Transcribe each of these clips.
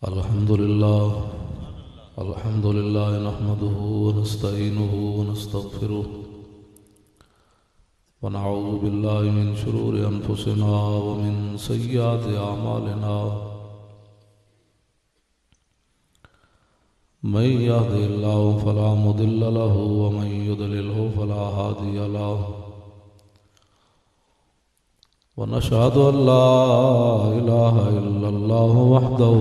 الحمد لله نحمده ونستعينه ونستغفره ونعوذ بالله من شرور أنفسنا ومن سيئات أعمالنا من يهده الله فلا مضل له ومن يضلله فلا هادي له ونشهد أن لا إله إلا الله وحده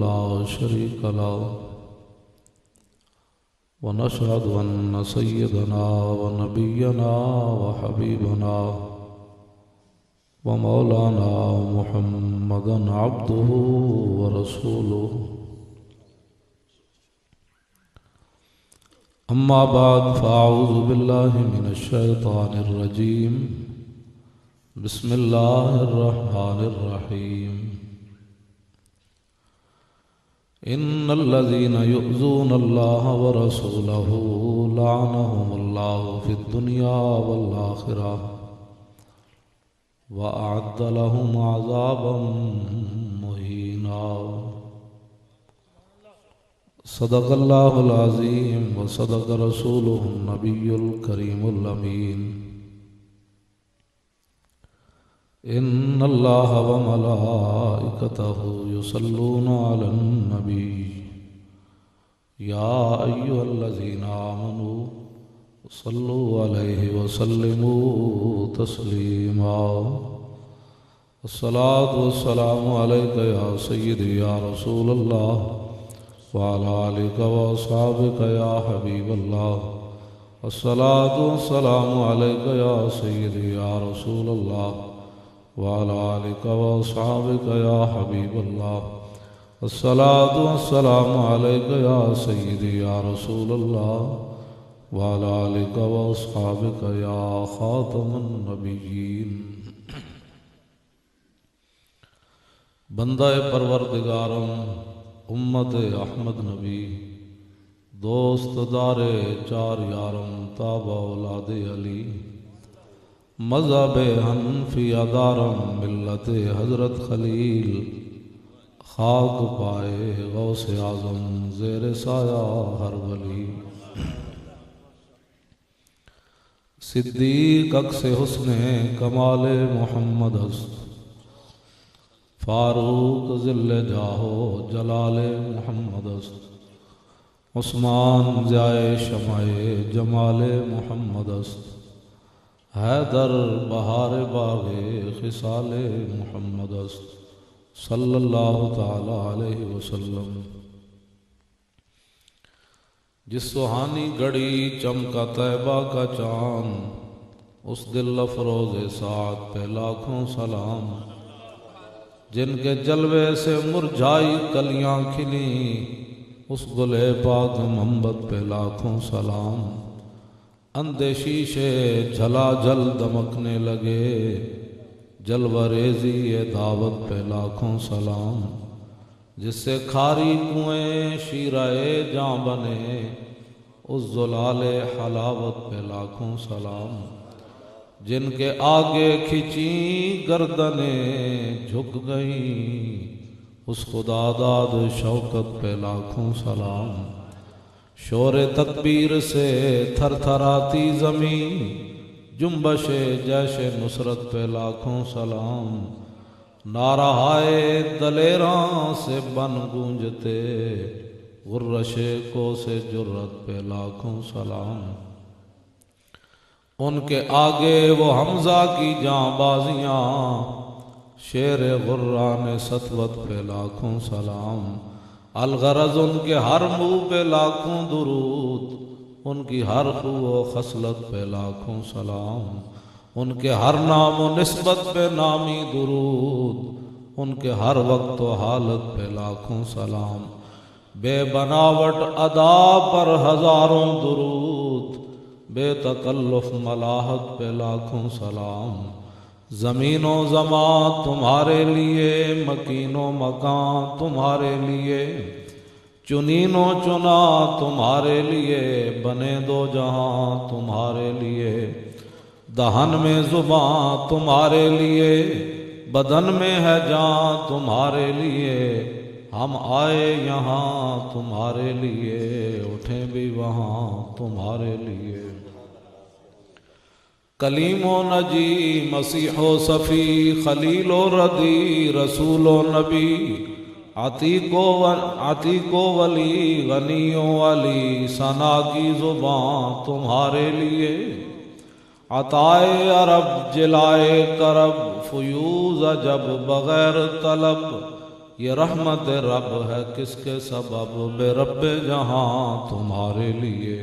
لا شريك له ونشهد أن سيدنا ونبينا وحبيبنا ومولانا محمدا عبده ورسوله أما بعد فأعوذ بالله من الشيطان الرجيم بسم الله الرحمن الرحيم إن الذين يؤذون الله ورسوله لعنهم الله في الدنيا والآخرة وأعد لهم عذابا مهينا صدق الله العظيم وصدق رسوله النبي الكريم الأمين إن الله وملائكته يصلون على النبي يا أيها الذين آمنوا صلوا عليه وسلموا تسليما الصلاة والسلام عليك يا سيدي يا رسول الله وعلى آلك وأصحابك يا حبيب الله الصلاة والسلام عليك يا سيدي يا رسول الله وعلى آلك وأصحابك يا حبيب الله الصلاة والسلام عليك يا سيدي يا رسول الله وعلى آلك وأصحابك يا خاتم النبيين بندہ پروردگارم امت احمد نبی دوست دار چار یارم تابع اولاد علی مذہب حنفی ادارم ملت حضرت خلیل خاک پائے غوث اعظم زیر سایہ ہر ولی صدیق عکس حسن کمال محمد است فاروق ذل جاہو جلال محمد است عثمان ضیائے شمع جمال محمد است حیدر بہار باغ خصال محمد است صلی اللہ تعالی علیہ وسلم جس سہانی گھڑی چمکا طیبہ کا چاند اس دل افروز سعد پہ لاکھوں سلام جن کے جلوے سے مرجھائی کلیاں کھلیں اس گلے پاک محمد پہ لاکھوں سلام اندھے شیشے جھلا جل دمکنے لگے جلوہ ریزی دعوت پہ لاکھوں سلام جس سے کھاری کنویں شیرہ جاں بنے اس زلال حلاوت پہ لاکھوں سلام جن کے آگے کھچیں گردنیں جھک گئیں اس خدا داد شوکت پہ لاکھوں سلام شور تکبیر سے تھر تھراتی زمین جنبش جیش نصرت پہ لاکھوں سلام نعرہائے دلیراں سے بن گونجتے غرش کو سے جرت پہ لاکھوں سلام ان کے آگے وہ حمزہ کی جاں بازیاں شیر غران سطوت پہ لاکھوں سلام الغرض ان کے ہر منہ پہ لاکھوں درود ان کی ہر خو و خصلت پہ لاکھوں سلام ان کے ہر نام و نسبت پہ نامی درود ان کے ہر وقت و حالت پہ لاکھوں سلام بے بناوٹ ادا پر ہزاروں درود بے تکلف ملاحت پہ لاکھوں سلام زمین و زمان تمہارے لیے مکین و مکان تمہارے لیے چنین و چنا تمہارے لیے بنے دو جہاں تمہارے لیے دہن میں زباں تمہارے لیے بدن میں ہے جان تمہارے لیے ہم آئے یہاں تمہارے لیے، اٹھیں بھی وہاں تمہارے لیے۔ کلیم و نجی، مسیح و صفی، خلیل و ردی، رسول و نبی، عتیق و ولی، غنی و علی، ثنا کی زباں تمہارے لیے۔ عطائے عرب، جلائے کرب، فیوز عجب بغیر طلب، یہ رحمت رب ہے کس کے سبب، بے رب جہاں تمہارے لیے۔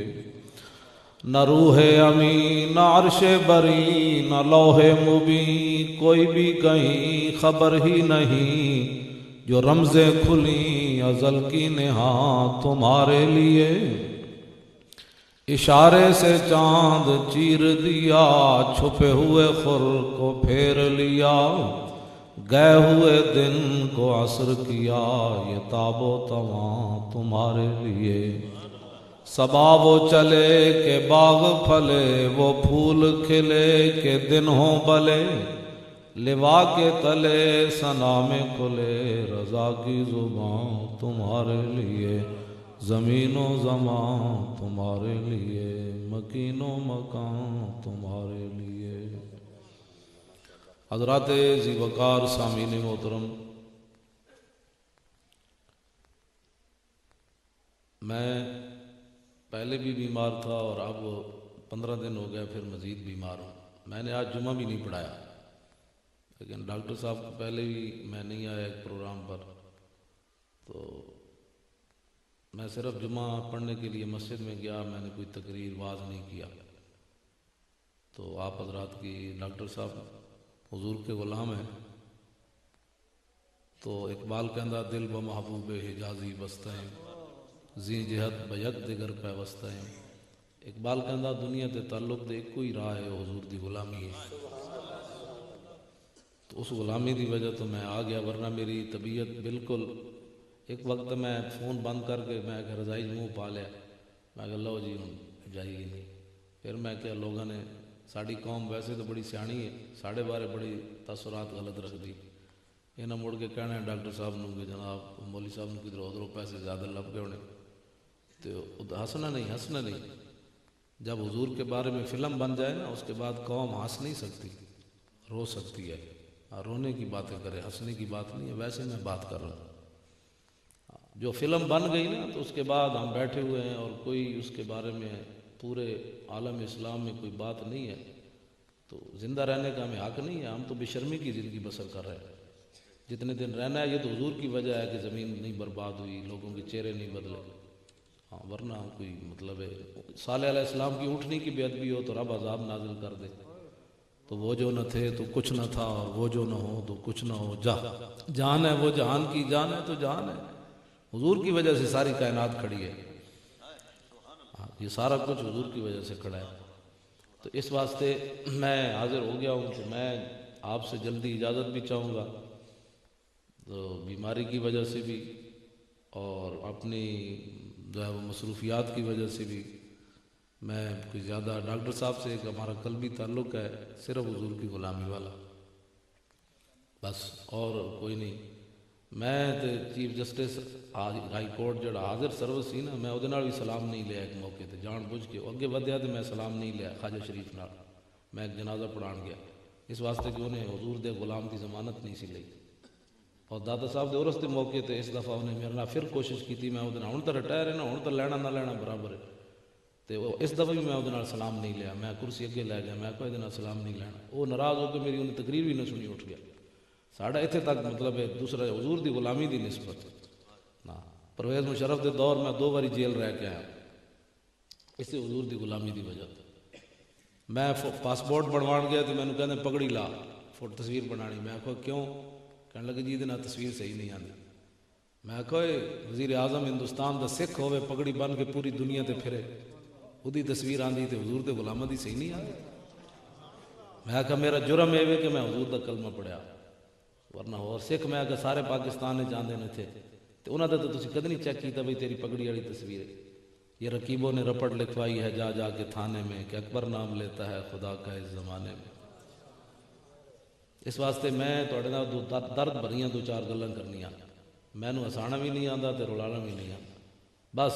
نہ روح امین، نہ عرش بری، نہ لوح مبین، کوئی بھی کہیں خبر ہی نہیں، جو رمزیں کھلیں ازل کی نہاں تمہارے لیے۔ اشارے سے چاند چیر دیا، چھپے ہوئے خور کو پھیر لیا، گئے ہوئے دن کو عصر کیا، یہ تاب و تواں تمہارے لیے۔ صبا وہ چلے کہ باغ پھلے، وہ پھول کھلے کہ دن ہوں بلے، لوا کے تلے ثنا میں کھلے، رضا کی زباں تمہارے لیے۔ زمین و زمان تمہارے لیے، مکین و مکان تمہارے لیے۔ حضرات ذی وقار سامعین محترم، میں پہلے بھی بیمار تھا اور اب 15 دن ہو گئے پھر مزید بیمار ہوں۔ میں نے آج جمعہ بھی نہیں پڑھایا، لیکن ڈاکٹر صاحب کو پہلے بھی میں نہیں آیا ایک پروگرام پر، تو میں صرف جمعہ پڑھنے کے لیے مسجد میں گیا، میں نے کوئی تقریر واعظ نہیں کیا۔ تو آپ حضرات کی ڈاکٹر صاحب حضور کے غلام ہیں، تو اقبال کہندہ دل و محبوب حجازی بستیں، زی جہت بیک دیگر پیوستیں۔ اقبال کہندہ دنیا تے تعلق دے کوئی راہ ہے، حضور دی غلامی ہے۔ تو اس غلامی دی وجہ تو میں آ گیا، ورنہ میری طبیعت بالکل، ایک وقت میں فون بند کر کے میں کہ رضائی منہ پا لیا، میں کہ لو جی ہوں جائی گی نہیں۔ پھر میں کیا، لوگوں نے ساڑی قوم ویسے تو بڑی سیانی ہے، ساڑھے بارے بڑی تاثرات غلط رکھ دی۔ یہ نہ مڑ کے کہنا ہے ڈاکٹر صاحب نوں کہ جناب مولوی صاحب نوں کدھر ادھروں پیسے زیادہ لب گئے ہونے، تو ہنسنا نہیں۔ جب حضور کے بارے میں فلم بن جائے نا، اس کے بعد قوم ہنس نہیں سکتی، رو سکتی ہے، رونے کی باتیں کرے، ہنسنے کی بات نہیں ہے۔ ویسے میں بات کر رہا ہوں، جو فلم بن گئی نا تو اس کے بعد ہم بیٹھے ہوئے ہیں اور کوئی اس کے بارے میں پورے عالم اسلام میں کوئی بات نہیں ہے، تو زندہ رہنے کا ہمیں حق نہیں ہے۔ ہم تو بے شرمی کی زندگی بسر کر رہے ہیں، جتنے دن رہنا ہے۔ یہ تو حضور کی وجہ ہے کہ زمین نہیں برباد ہوئی، لوگوں کے چہرے نہیں بدلے، ہاں ورنہ کوئی مطلب ہے صالح علیہ السلام کی اٹھنے کی بے ادبی ہو تو رب عذاب نازل کر دے، تو وہ جو نہ تھے تو کچھ نہ تھا، اور وہ جو نہ ہو تو کچھ نہ ہو۔ جان ہے وہ جہان کی جان ہے تو جان ہے، حضور کی وجہ سے ساری کائنات کھڑی ہے، یہ سارا کچھ حضور کی وجہ سے کھڑا ہے۔ تو اس واسطے میں حاضر ہو گیا ہوں کہ میں آپ سے جلدی اجازت بھی چاہوں گا، تو بیماری کی وجہ سے بھی اور اپنی جو ہے وہ مصروفیات کی وجہ سے بھی میں کوئی زیادہ، ڈاکٹر صاحب سے ایک ہمارا قلبی تعلق ہے صرف حضور کی غلامی والا، بس اور کوئی نہیں۔ میں تے چیف جسٹس ہائی کورٹ جڑا حاضر سروس سی نا، میں وہ بھی سلام نہیں لیا ایک موقع تے، جان بوجھ کے اگے ودیا تو میں سلام نہیں لیا خواجہ شریف نال، میں ایک جنازہ پڑھان گیا اس واسطے کہ انہیں حضور دے غلام کی ضمانت نہیں سی لئی، اور دادا صاحب دے عرس دے موقع تے اس دفعہ انہیں میرے نال پھر کوشش کی، میں وہ ہن تو ریٹائر ہے نا، ہن تو لینا نہ لینا برابر ہے، تو اس دفعہ بھی میں وہ سلام نہیں لیا، میں کرسی اگے لے گیا، میں کوئی یہ سلام نہیں لینا، وہ ناراض ہو کے میری انہیں تقریر بھی نہ سنی اٹھ گیا۔ ساڑھا اتنے تک مطلب ہے دوسرا حضور دی غلامی دی نسبت نا، پرویز مشرف دے دور میں 2 باری جیل رہ کے آیا اس حضور دی غلامی دی وجہ تے۔ میں پاسپورٹ بنوان گیا تو میں نے کہنے پگڑی لا فوٹو تصویر بنانی، میں کہا کیوں؟ کہنے لگے جی دینا تصویر صحیح نہیں آتی، میں کہا وزیر اعظم ہندوستان دا سکھ ہوئے پگڑی بن کے پوری دنیا تے پھرے، وہی تصویر آندی تے حضور دے غلامہ دی صحیح نہیں آتی، میں کہا میرا جرم ہے کہ میں حضور دا کلمہ پڑھیا، ورنہ اور سکھ میں کہ سارے پاکستان نے جاندے نہ تھے، تو انہوں نے تو تسی کدی نہیں چیک کیتا بھئی تیری پگڑی والی تصویر ہے، یہ رقیبوں نے رپٹ لکھوائی ہے جا جا کے تھانے میں کہ اکبر نام لیتا ہے خدا کا اس زمانے میں۔ اس واسطے میں تھوڑے نال درد بھریاں 2-4 گلاں کرنیاں، مینوں ہسانا بھی نہیں آتا تے رلانا بھی نہیں آتا. بس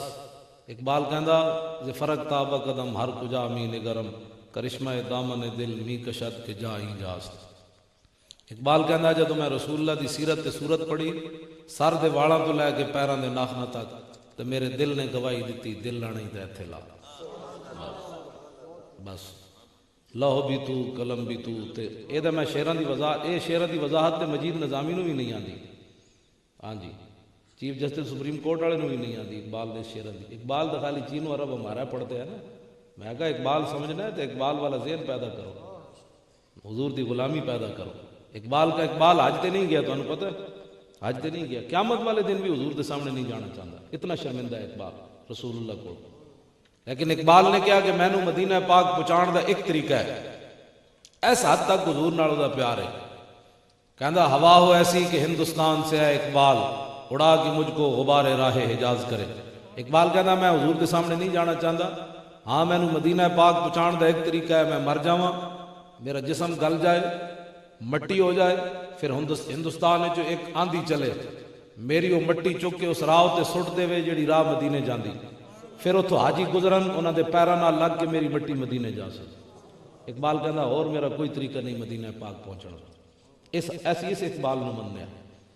اقبال کہندا ز فرق تاب قدم ہر کجا می نگرم کرشمہ دامن دل می کشد کے جا ہی جاست. اقبال کہندا جدو میں رسول اللہ دی سیرت تے صورت پڑھی سر دے والاں تو لے کے پیراں دے ناخناں تک تے میرے دل نے گواہی دتی دل لانا ہی تے ایتھے لا. بس لوہ بھی تو قلم بھی تو تے اے دا میں شعراں دی وضاحت اے شعراں دی وضاحت تے مجید نظامی نو بھی نہیں آندی. ہاں جی چیف جسٹس سپریم کورٹ والے نو بھی نہیں آندی اقبال دے شعراں دی. اقبال دا خالی چینو عرب ہمارا پڑھتے ہیں نا. میں کہا اقبال سمجھنا ہے تو اقبال والا ذہن پیدا کرو, حضور دی غلامی پیدا کرو. اقبال کا اقبال حج تے نہیں گیا, تو انہوں پتہ ہے حج تے نہیں گیا, قیامت والے دن بھی حضور دے سامنے نہیں جانا چاہتا, اتنا شرمندہ ہے اقبال رسول اللہ کو. لیکن اقبال نے کہا کہ میں نو مدینہ پاک پہنچان دا ایک طریقہ ہے, اس حد تک حضور نال دا پیار ہے. کہندا ہوا ہو ایسی کہ ہندوستان سے ہے اقبال, اڑا کے مجھ کو غبار راہ حجاز کرے. اقبال کہندا میں حضور کے سامنے نہیں جانا چاہتا, ہاں میں نو مدینہ پاک پہنچان دا ایک طریقہ ہے, میں مر جاواں, میرا جسم گل جائے, مٹی ہو جائے, پھر ہندوستان جو ایک آندھی چلے, میری وہ مٹی چک کے اس راہ تے سٹ دے وے جڑی راہ مدینے جاندی, پھر اتھوں حاجی گزرن انہاں دے پیراں نال لگ کے میری مٹی مدینے جا سکے. اقبال کہندا اور میرا کوئی طریقہ نہیں مدینہ پاک پہنچن دا. اس اقبال نو منیا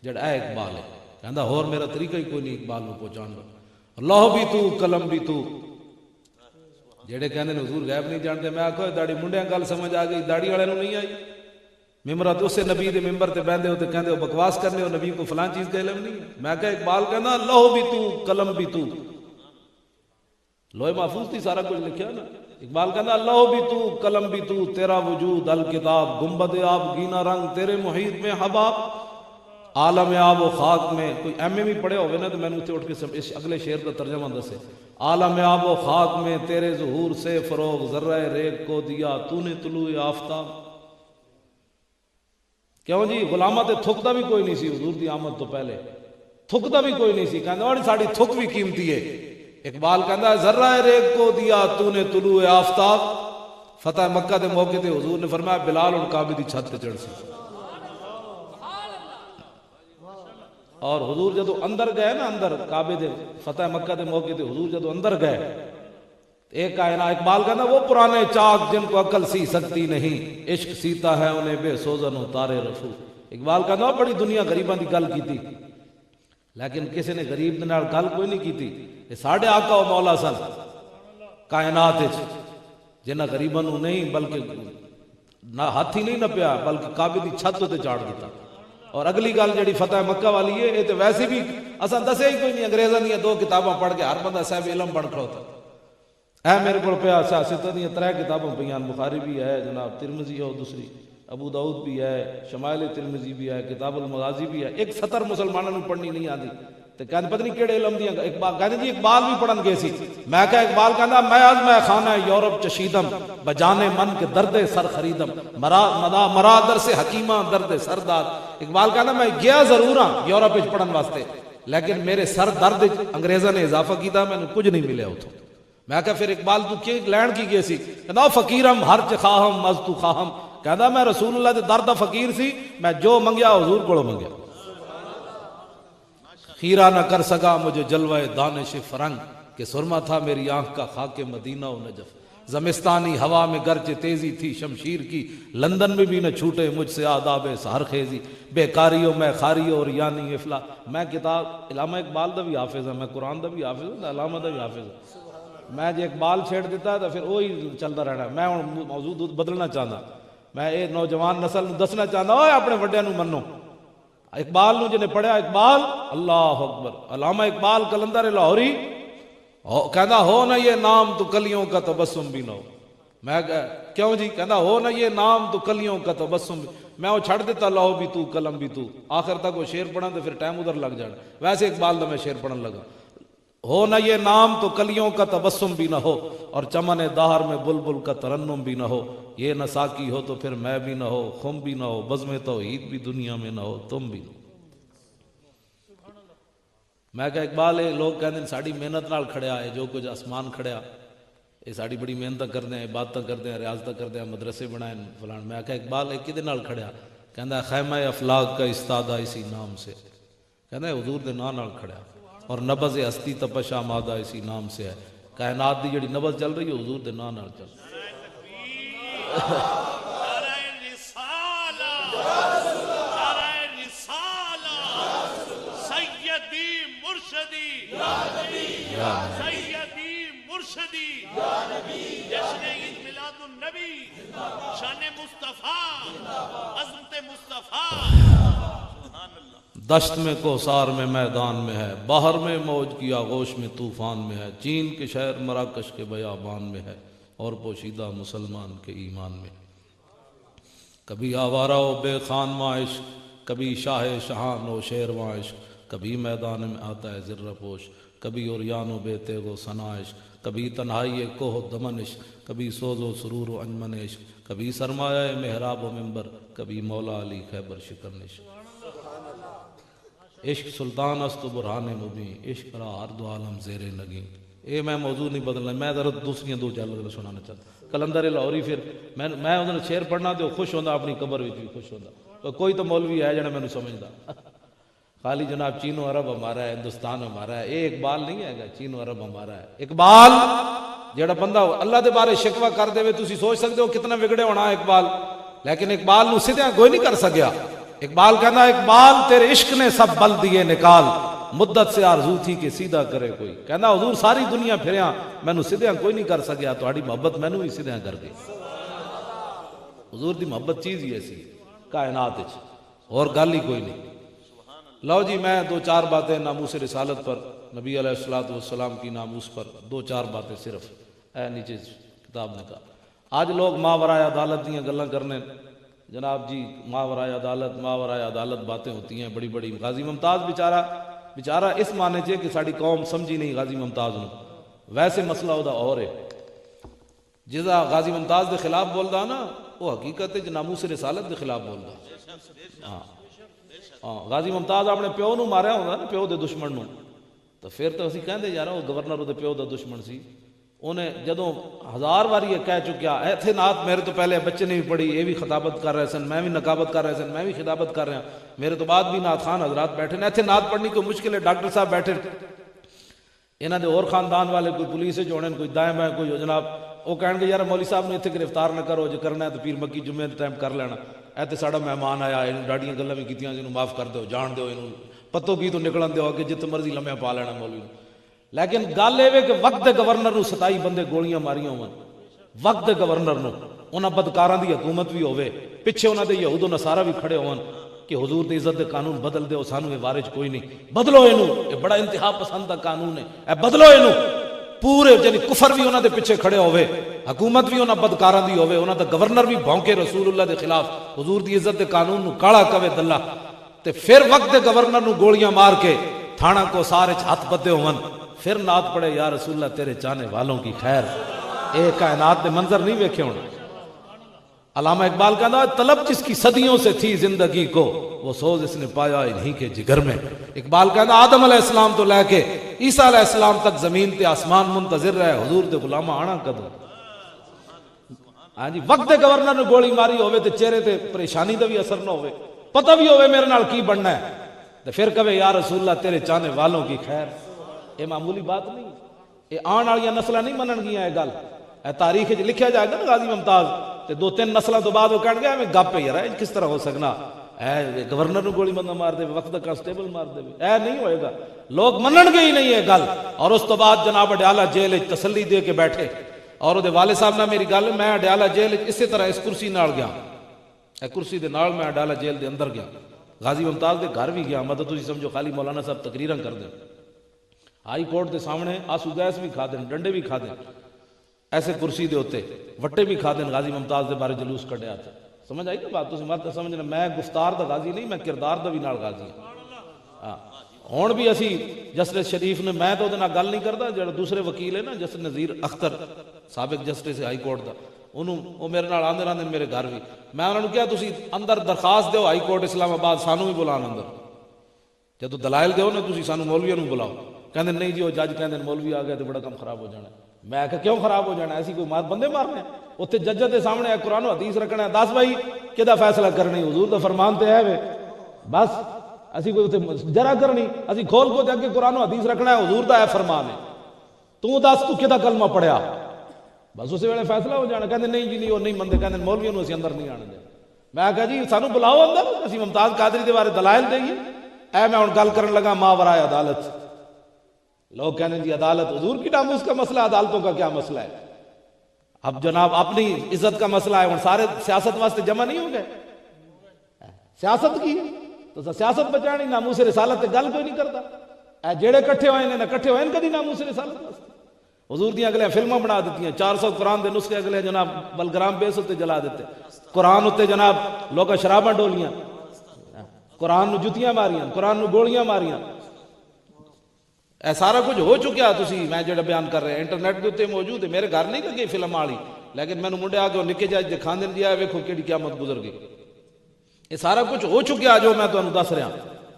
جڑا اے اقبال ہے. کہندا اور میرا طریقہ ہی کوئی نہیں اقبال نو پہنچان دا. اللہ بھی تو قلم بھی تو. جڑے کہندے نے حضور غیب نہیں جانتے, میں آکھو داڑھی منڈیاں گل سمجھ آ گئی, داڑھی والے نو نہیں آئی. ممبرات اسے نبی دے ممبر تے بیندے ہو تے کہندے ہو بکواس کرنے ہو, نبی کو فلاں چیز کا علم نہیں ہے. میں کہا اقبال کہندا اللہ بھی تو قلم بھی تو. لوح محفوظ تھی سارا کچھ لکھیا نا. اقبال کہندا اللہ بھی تو قلم بھی تو, تیرا وجود الکتاب, گنبد آب گینا رنگ تیرے محیط میں حباب, عالم آب و خاک میں. کوئی ایم اے بھی پڑھے ہوئے نا تو میں نے اتنے اٹھ کے اس اگلے شعر کا ترجمہ دسے. عالم آب و خاک میں تیرے ظہور سے فروغ, ذرہ ریگ کو دیا تو نے طلوع آفتاب. کیوں جی غلامہ تے تھکدا بھی کوئی نہیں سی حضور دی آمد تو پہلے, تھکدا بھی کوئی نہیں سی. کہندا اور ساڈی تھک بھی قیمتی ہے. اقبال کہندا ذرہ ریگ کو دیا تو نے طلوع آفتاب. فتح مکہ دے موقع تے حضور نے فرمایا بلال اور کعبے دی چھت تے چڑھ سی. اور حضور جدو اندر گئے نا, اندر کعبے دے فتح مکہ دے موقع تے حضور جدو اندر گئے, ایک کائنات اقبال کہنا وہ پرانے چاک جن کو عقل سی سکتی نہیں, عشق سیتا ہے انہیں بے سوزن و تارے رفو. اقبال کہنا بڑی دنیا غریباں دی گل کیتی, لیکن کسی نے غریب دے نال گل کوئی نہیں کیتی. یہ ساڈے آقا و مولا سن کائنات وچ, جنہاں غریباں نو نہیں بلکہ نہ ہاتھی نہیں نپیا بلکہ کعبے دی چھت تے چاڑ دیتا. اور اگلی گل جڑی فتح مکہ والی ہے, یہ تو ویسے بھی اساں دسے ہی کوئی نہیں, انگریزاں دی دو کتاباں پڑھ کے ہر بندہ صاحب علم بن کھڑوتا. اے میرے کو پیا سیاست دی 3 کتاباں پیاں, بخاری بھی ہے جناب, ترمذی ہے, اور دوسری ابو داؤد بھی ہے, شمائل ترمذی بھی ہے, کتاب المغازی بھی ہے. ایک سطر مسلمانوں نے پڑھنی نہیں آتی. تے کہندے پتہ نہیں کیڑے علم دیاں. اقبال کہندے جی اقبال بھی پڑھن گئے سی. میں کہا اقبال کہندا میں آج میں خانہ یورپ چشیدم, بجانے من کے درد سر خریدم, مرا در سے حکیمہ درد سر داد. اقبال کہندا میں گیا ضرور ہاں یورپ وچ پڑھن واسطے, لیکن میرے سر درد انگریزاں نے اضافہ کیتا, مینوں کچھ نہیں ملیا اتھوں. میں کہا پھر اقبال تو کی لین کی گئے سی؟ کہندا فقیرم ہر چ خواہم مز تو خواہم. کہندا میں رسول اللہ دے در دا فقیر سی, میں جو منگیا حضور کولوں منگیا. خیرہ نہ کر سکا مجھے جلوہ دانش فرنگ, کہ سرما تھا میری آنکھ کا خاک مدینہ و نجف. زمستانی ہوا میں گرچہ تیزی تھی شمشیر کی, لندن میں بھی نہ چھوٹے مجھ سے آداب سحر خیزی. بیکاریوں میں خاریوں اور یعنی افلا. میں کتاب علامہ اقبال دا بھی حافظ ہوں, میں قرآن دا بھی حافظ ہوں, علامہ دا بھی حافظ ہوں. میں جے اقبال چھیڑ دیتا تو پھر وہی چلتا رہنا. میں موضوع بدلنا چاہتا, میں یہ نوجوان نسل نو دسنا چاہتا اوے اپنے وڈیاں نو منو. اقبال نو جنہیں پڑھیا اقبال اللہ اکبر, علامہ اقبال قلندر لاہوری کہندا ہو نہ یہ نام تو کلیوں کا تبسم بھی نہ ہو. میں کیوں جی؟ کہندا ہو نہ یہ نام تو کلیوں کا تبسم. میں وہ چھڑ دیتا لہو بھی تو قلم بھی تو, آخر تک وہ شعر پڑھا تو پھر ٹائم ادھر لگ جانا. ویسے اقبال دا میں شعر پڑھن لگا, ہو نہ یہ نام تو کلیوں کا تبسم بھی نہ ہو, اور چمن دہر میں بلبل کا ترنم بھی نہ ہو. یہ نہ ساکی ہو تو پھر میں بھی نہ ہو, خم بھی نہ ہو, بزم توحید بھی دنیا میں نہ ہو, تم بھی نہ ہو. میں کہا اقبال لوگ کہتے ہیں ساڑی محنت نال کھڑیا ہے, جو کچھ آسمان کھڑیا یہ ساڑی بڑی محنت کرتے ہیں, عبادت کرتے ہیں, ریاضت کرتے ہیں, مدرسے بنائے فلان. میں کہا اقبال کدے نال کھڑیا؟ کہندا خیمہ افلاق کا استادہ اسی نام سے. کہنا ہے حضور دے نام نال کھڑیا، اور نبض ہستی تپشا مادہ اسی نام سے ہے، کائنات دی جڑی نبض چل رہی ہے حضور دے نام نال چل رہی سیدی مرشدی جشن عید میلاد النبی شان مصطفیٰ عظمت مصطفیٰ. دشت میں کوثار میں میدان میں ہے، باہر میں موج کی آغوش میں طوفان میں ہے، چین کے شہر مراکش کے بیابان میں ہے، اور پوشیدہ مسلمان کے ایمان میں. کبھی آوارہ و بے خانواں عشق، کبھی شاہ شہان و شیرواں عشق، کبھی میدان میں آتا ہے ذرہ پوش، کبھی اوریان و بے تیغ و ثنا عشق، کبھی تنہائی کوہ دمن عشق، کبھی سوز و سرور و انجمن عشق، کبھی سرمایہ محراب و منبر، کبھی مولا علی خیبر شکن عشق. عشق سلطان است و برہان مبین، عشق را ہر دو عالم زیر نگین. یہ میں موضوع نہیں بدلنا، میں ذرا دوسری دو چل سنانا چاہتا. کلندر لاہوری پھر میں انہوں نے شعر پڑھنا تو خوش ہوتا، اپنی قبر بھی خوش ہوتا. کوئی تو مولوی ہے جنہیں میں نے سمجھتا خالی جناب چینو عرب ہمارا ہے، ہندوستان ہمارا ہے. یہ اقبال نہیں ہے گا، چینو عرب ہمارا ہے. اقبال جڑا بندہ اللہ دے بارے شکوہ کر دے، تسی سوچ سکتے ہو کتنا بگڑے ہونا ہے اقبال، لیکن اقبال نو سیدھا کوئی نہیں کر سکیا. اقبال کہنا اقبال تیرے عشق نے سب بل دیے نکال، مدت سے آرزو تھی کہ سیدھا کرے کوئی. کہنا حضور ساری دنیا پھریاں مینوں سیدھا کوئی نہیں کر سکیا، تہاڈی محبت مینوں ہی سیدھا کر گئی. حضور دی محبت چیز ہی ایسی کائنات وچ، اور گل ہی کوئی نہیں. لو جی میں دو چار باتیں ناموس رسالت پر، نبی علیہ الصلوۃ والسلام کی ناموس پر دو چار باتیں صرف اے نیچے کتاب نے کہا. آج لوگ ماورائے عدالت دیاں گلاں کرنے، جناب جی ماورائے عدالت باتیں ہوتی ہیں بڑی بڑی. غازی ممتاز بیچارہ اس معنی چے کہ ساری قوم سمجھی نہیں غازی ممتاز نو، ویسے مسئلہ وہ اور ہے. جزا غازی ممتاز دے خلاف بولدا نا، وہ حقیقت ہے ناموس رسالت دے خلاف بولدا. ہاں غازی ممتاز اپنے پیو نو ماریا ہوندا نا، پیو دے دشمن نو، تو پھر تو اسی کہندے یار وہ گورنر دے پیو دا دشمن سی. انہیں جدوں ہزار بار یہ کہہ چکیا ایتھے نعت میرے تو پہلے بچے نے بھی پڑھی، یہ بھی خطابت کر رہے سن، میں بھی نقابت کر رہے سن، میں بھی خطابت کر رہا، میرے تو بعد بھی نعت خان حضرات بیٹھے نے. ایتھے نعت پڑھنی کوئی مشکل ہے، ڈاکٹر صاحب بیٹھے انہاں دے اور خاندان والے، کوئی پولیس جوڑے، کوئی دائیں بائیں، کوئی جناب وہ کہن گے یار مولوی صاحب نے اتنے گرفتار نہ کرو، جو کرنا ہے تو پیر مکی جمعے کے ٹائم کر لینا. ایتھے ساڈا مہمان آیا، انہوں ڈاڈیاں گلاں بھی کیتیاں، انہوں معاف کر دو، جان دو، انہوں پتو کی تو نکلن دیو کہ جتنے مرضی لمحے پا لینا مولوی. لیکن گل یہ کہ وقت گورنر نو 27 بندے گولیاں ماریاں ہون، وقت گورنر نو انہاں بدکاراں دی حکومت بھی ہوے، پیچھے انہاں دے یہود و نصارا بھی کھڑے ہون کہ حضور دی عزت دے قانون بدل دیو، سانو یہ وارج کوئی نہیں، بدلو اینو، یہ بڑا انتہا پسند دا قانون ہے، اے بدلو اینو. پورے یعنی کفر بھی انہاں دے پیچھے کھڑے ہوے، حکومت بھی انہاں بدکاراں دی ہوے، انہاں دا گورنر بھی بھونکے رسول اللہ دے خلاف، حضور دی عزت دے قانون نو کالا کوے دلہ، تے پھر وقت دے گورنر نو گولیاں مار کے تھانہ کو سارے ہاتھ بدے ہون، پھر نعت پڑھے یا رسول اللہ تیرے چاہنے والوں کی خیر. اے کائنات دے منظر نہیں ویکھے ہونا. علامہ اقبال کہنا طلب جس کی صدیوں سے تھی زندگی کو، وہ سوز اس نے پایا انہی کے جگر میں. اقبال کہنا آدم علیہ السلام تو لے کے عیسیٰ علیہ السلام تک زمین تے آسمان منتظر رہے، حضور دے غلامہ آنا کدو. ہاں جی وقت دے گورنر نے گولی ماری ہوئے تے چہرے تے پریشانی دا بھی اثر نہ ہوئے، پتہ بھی ہوئے میرے نال کی بننا ہے، تے پھر کہے یا رسول اللہ تیرے چاہنے والوں کی خیر. یہ معمولی بات نہیں، یہ آن والی نسلہ نہیں منن گیا. یہ گل اے تاریخ لکھیا جائے گا نا غازی ممتاز تے 2-3 نسلوں تو بعد وہ کہن گیا میں گپ ہے یار کس طرح ہو سکنا، اے گورنر نو گولی بندہ مار دے، وقت دا کانسٹیبل مار دے، اے نہیں ہوئے گا. لوگ منن گے ہی نہیں یہ گل. اور اس تو بعد جناب اڈیالہ جیل تسلی دے کے بیٹھے، اور وہ والد صاحب نے میری گل، میں اڈیالہ جیل اسی طرح اس کرسی نال گیا، اے کرسی دے نال میں اڈیالہ جیل دے اندر گیا، غازی ممتاز دے گھر بھی گیا. مدد تسی سمجھو خالی مولانا صاحب تقریراں کر دیں، ہائی کورٹ دے سامنے آسو گیس بھی کھا دیں، ڈنڈے بھی کھا دیں، ایسے کرسی دے ہوتے وٹے بھی کھا دیں. غازی ممتاز دے بارے جلوس کڈیا تھا. سمجھ آئی نا بات؟ تسی مت سمجھنا میں گفتار دا غازی نہیں، میں کردار دا بھی نال غازی ہاں. ہون بھی اسی جسٹس شریف نے، میں تو دے نال گل نہیں کردا، جڑا دوسرے وکیل ہے نا جسٹس نذیر اختر سابق جسٹس ہائی کورٹ دا، انہوں وہ میرے نال آندے رہندے میرے گھر بھی. میں انہوں نے کہا تسی اندر درخواست دیو ہائی کورٹ اسلام آباد، سانو بھی بلان اندر، جدو دلائل دیو نا تسی سانو مولویوں نو بلاؤ. کہندے نہیں جی وہ جج کہندے مولوی آ گئے تو بڑا کم خراب ہو جانا. میں کہا کیوں خراب ہو جانا؟ ایسی کوئی بندے مارنے اتنے جج دے سامنے قرآن و حدیث رکھنا ہے، دس بھائی کدا فیصلہ کرنی، حضور دا فرمان تے ہے وے بس. اسی کوئی جرا کرنی اسی کھول کو جا کے قرآن و حدیث رکھنا ہے، حضور دا ہے فرمان ہے، تو دس تو کدا کلمہ پڑھیا، بس اسی ویلے فیصلہ ہو جانا. کہندے نہیں جی نہیں وہ نہیں مندے، کہندے مولویوں نوں اسی اندر نہیں آنے دے. میں کہا جی سانو بلاؤ اندر، اسی ممتاز قادری دے بارے دلائل دئیے. اے میں ہن گل کرن لگا ما ورائے عدالت. لوگ کہنے جی عدالت حضور کی ناموس کا مسئلہ، عدالتوں کا کیا مسئلہ ہے؟ اب جناب اپنی عزت کا مسئلہ ہے، ہن سارے سیاست واسطے جمع نہیں ہو گئے، سیاست کی ہے تو سیاست بچانی، ناموس رسالت گل کوئی نہیں کرتا. اے جیڑے کٹھے ہوئے نے کٹھے ہوئے کدی ناموس رسالت واسطے. حضور دی اگلے فلمیں بنا دیتی، 400 قرآن دے نسخے اگلے جناب بلگرام بیس اتنے جلا دیتے، قرآن اتنے جناب لوگ شراباں ڈولیاں، قرآن نو جتیاں ماریاں، قرآن نو گولیاں ماریاں. اے سارا کچھ ہو چکیا. تسی میں جڑا بیان کر رہے ہیں انٹرنیٹ کے اتنے موجود ہے. میرے گھر نہیں لگی فلم والی، لیکن میں منڈے آ کے نکے جائے دکھاندے دیا ویکھو کیڑی قیامت گزر گئی. یہ سارا کچھ ہو چکیا جو میں تمہیں دس رہا.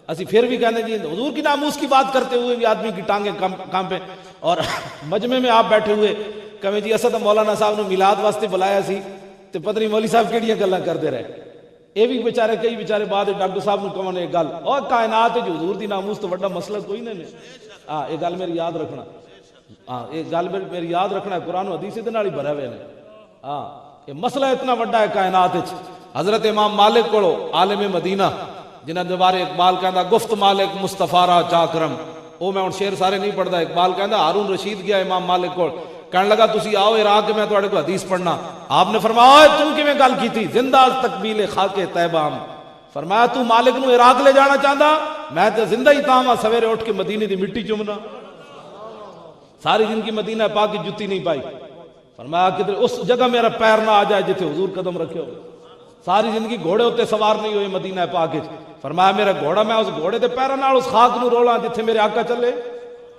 اسی پھر بھی کہنے جی حضور کی ناموس کی بات کرتے ہوئے بھی آدمی کی ٹانگیں کانپیں. اور مجمع میں آپ بیٹھے ہوئے کہیں جی اسد مولانا صاحب نے میلاد واسطے بلایا سی تے پتہ نہیں مولوی صاحب کیڑیاں گلاں کرتے رہے. یہ بھی بیچارے کئی بیچارے بعد ڈاکٹر صاحب نے کہنے ایک گل اور کائنات جو حضور دی ناموس تو بڑا مسئلہ کوئی نہیں. ہاں یہ گل میری یاد رکھنا، ہاں یہ گل میری یاد رکھنا ہے. قرآن و حدیث دے نال ہی بھرے ہوئے نے. ہاں یہ مسئلہ اتنا بڑا ہے کائنات وچ. حضرت امام مالک کو عالم مدینہ جنہاں دے بارے اقبال کہندا گفت مالک مصطفیٰ را چاکرم. وہ میں ہن شعر سارے نہیں پڑھدا. اقبال کہندا ہارون رشید گیا امام مالک کو، کہنے لگا تسی آؤ عراق میں تواڈے کو حدیث پڑھنا. آپ نے فرمایا تو کیویں گل کیتی؟ زندہ تقبیل خاک طیبہ. فرمایا تو مالک نو عراق لے جانا چاہندا؟ میں تے زندہ ہی تاں وا سویرے اٹھ کے مدینے دی مٹی چومنا. ساری زندگی مدینہ پاک کی جتی نہیں پائی. فرمایا کدھر اس جگہ میرا پیر نہ آ جائے جتھے حضور قدم رکھے ہو. ساری زندگی گھوڑے ہوتے سوار نہیں ہوئے مدینہ پاک وچ. فرمایا میرا گھوڑا میں اس گھوڑے دے پیراں نال اس خاک نو رولاں جتھے میرے آقا چلے.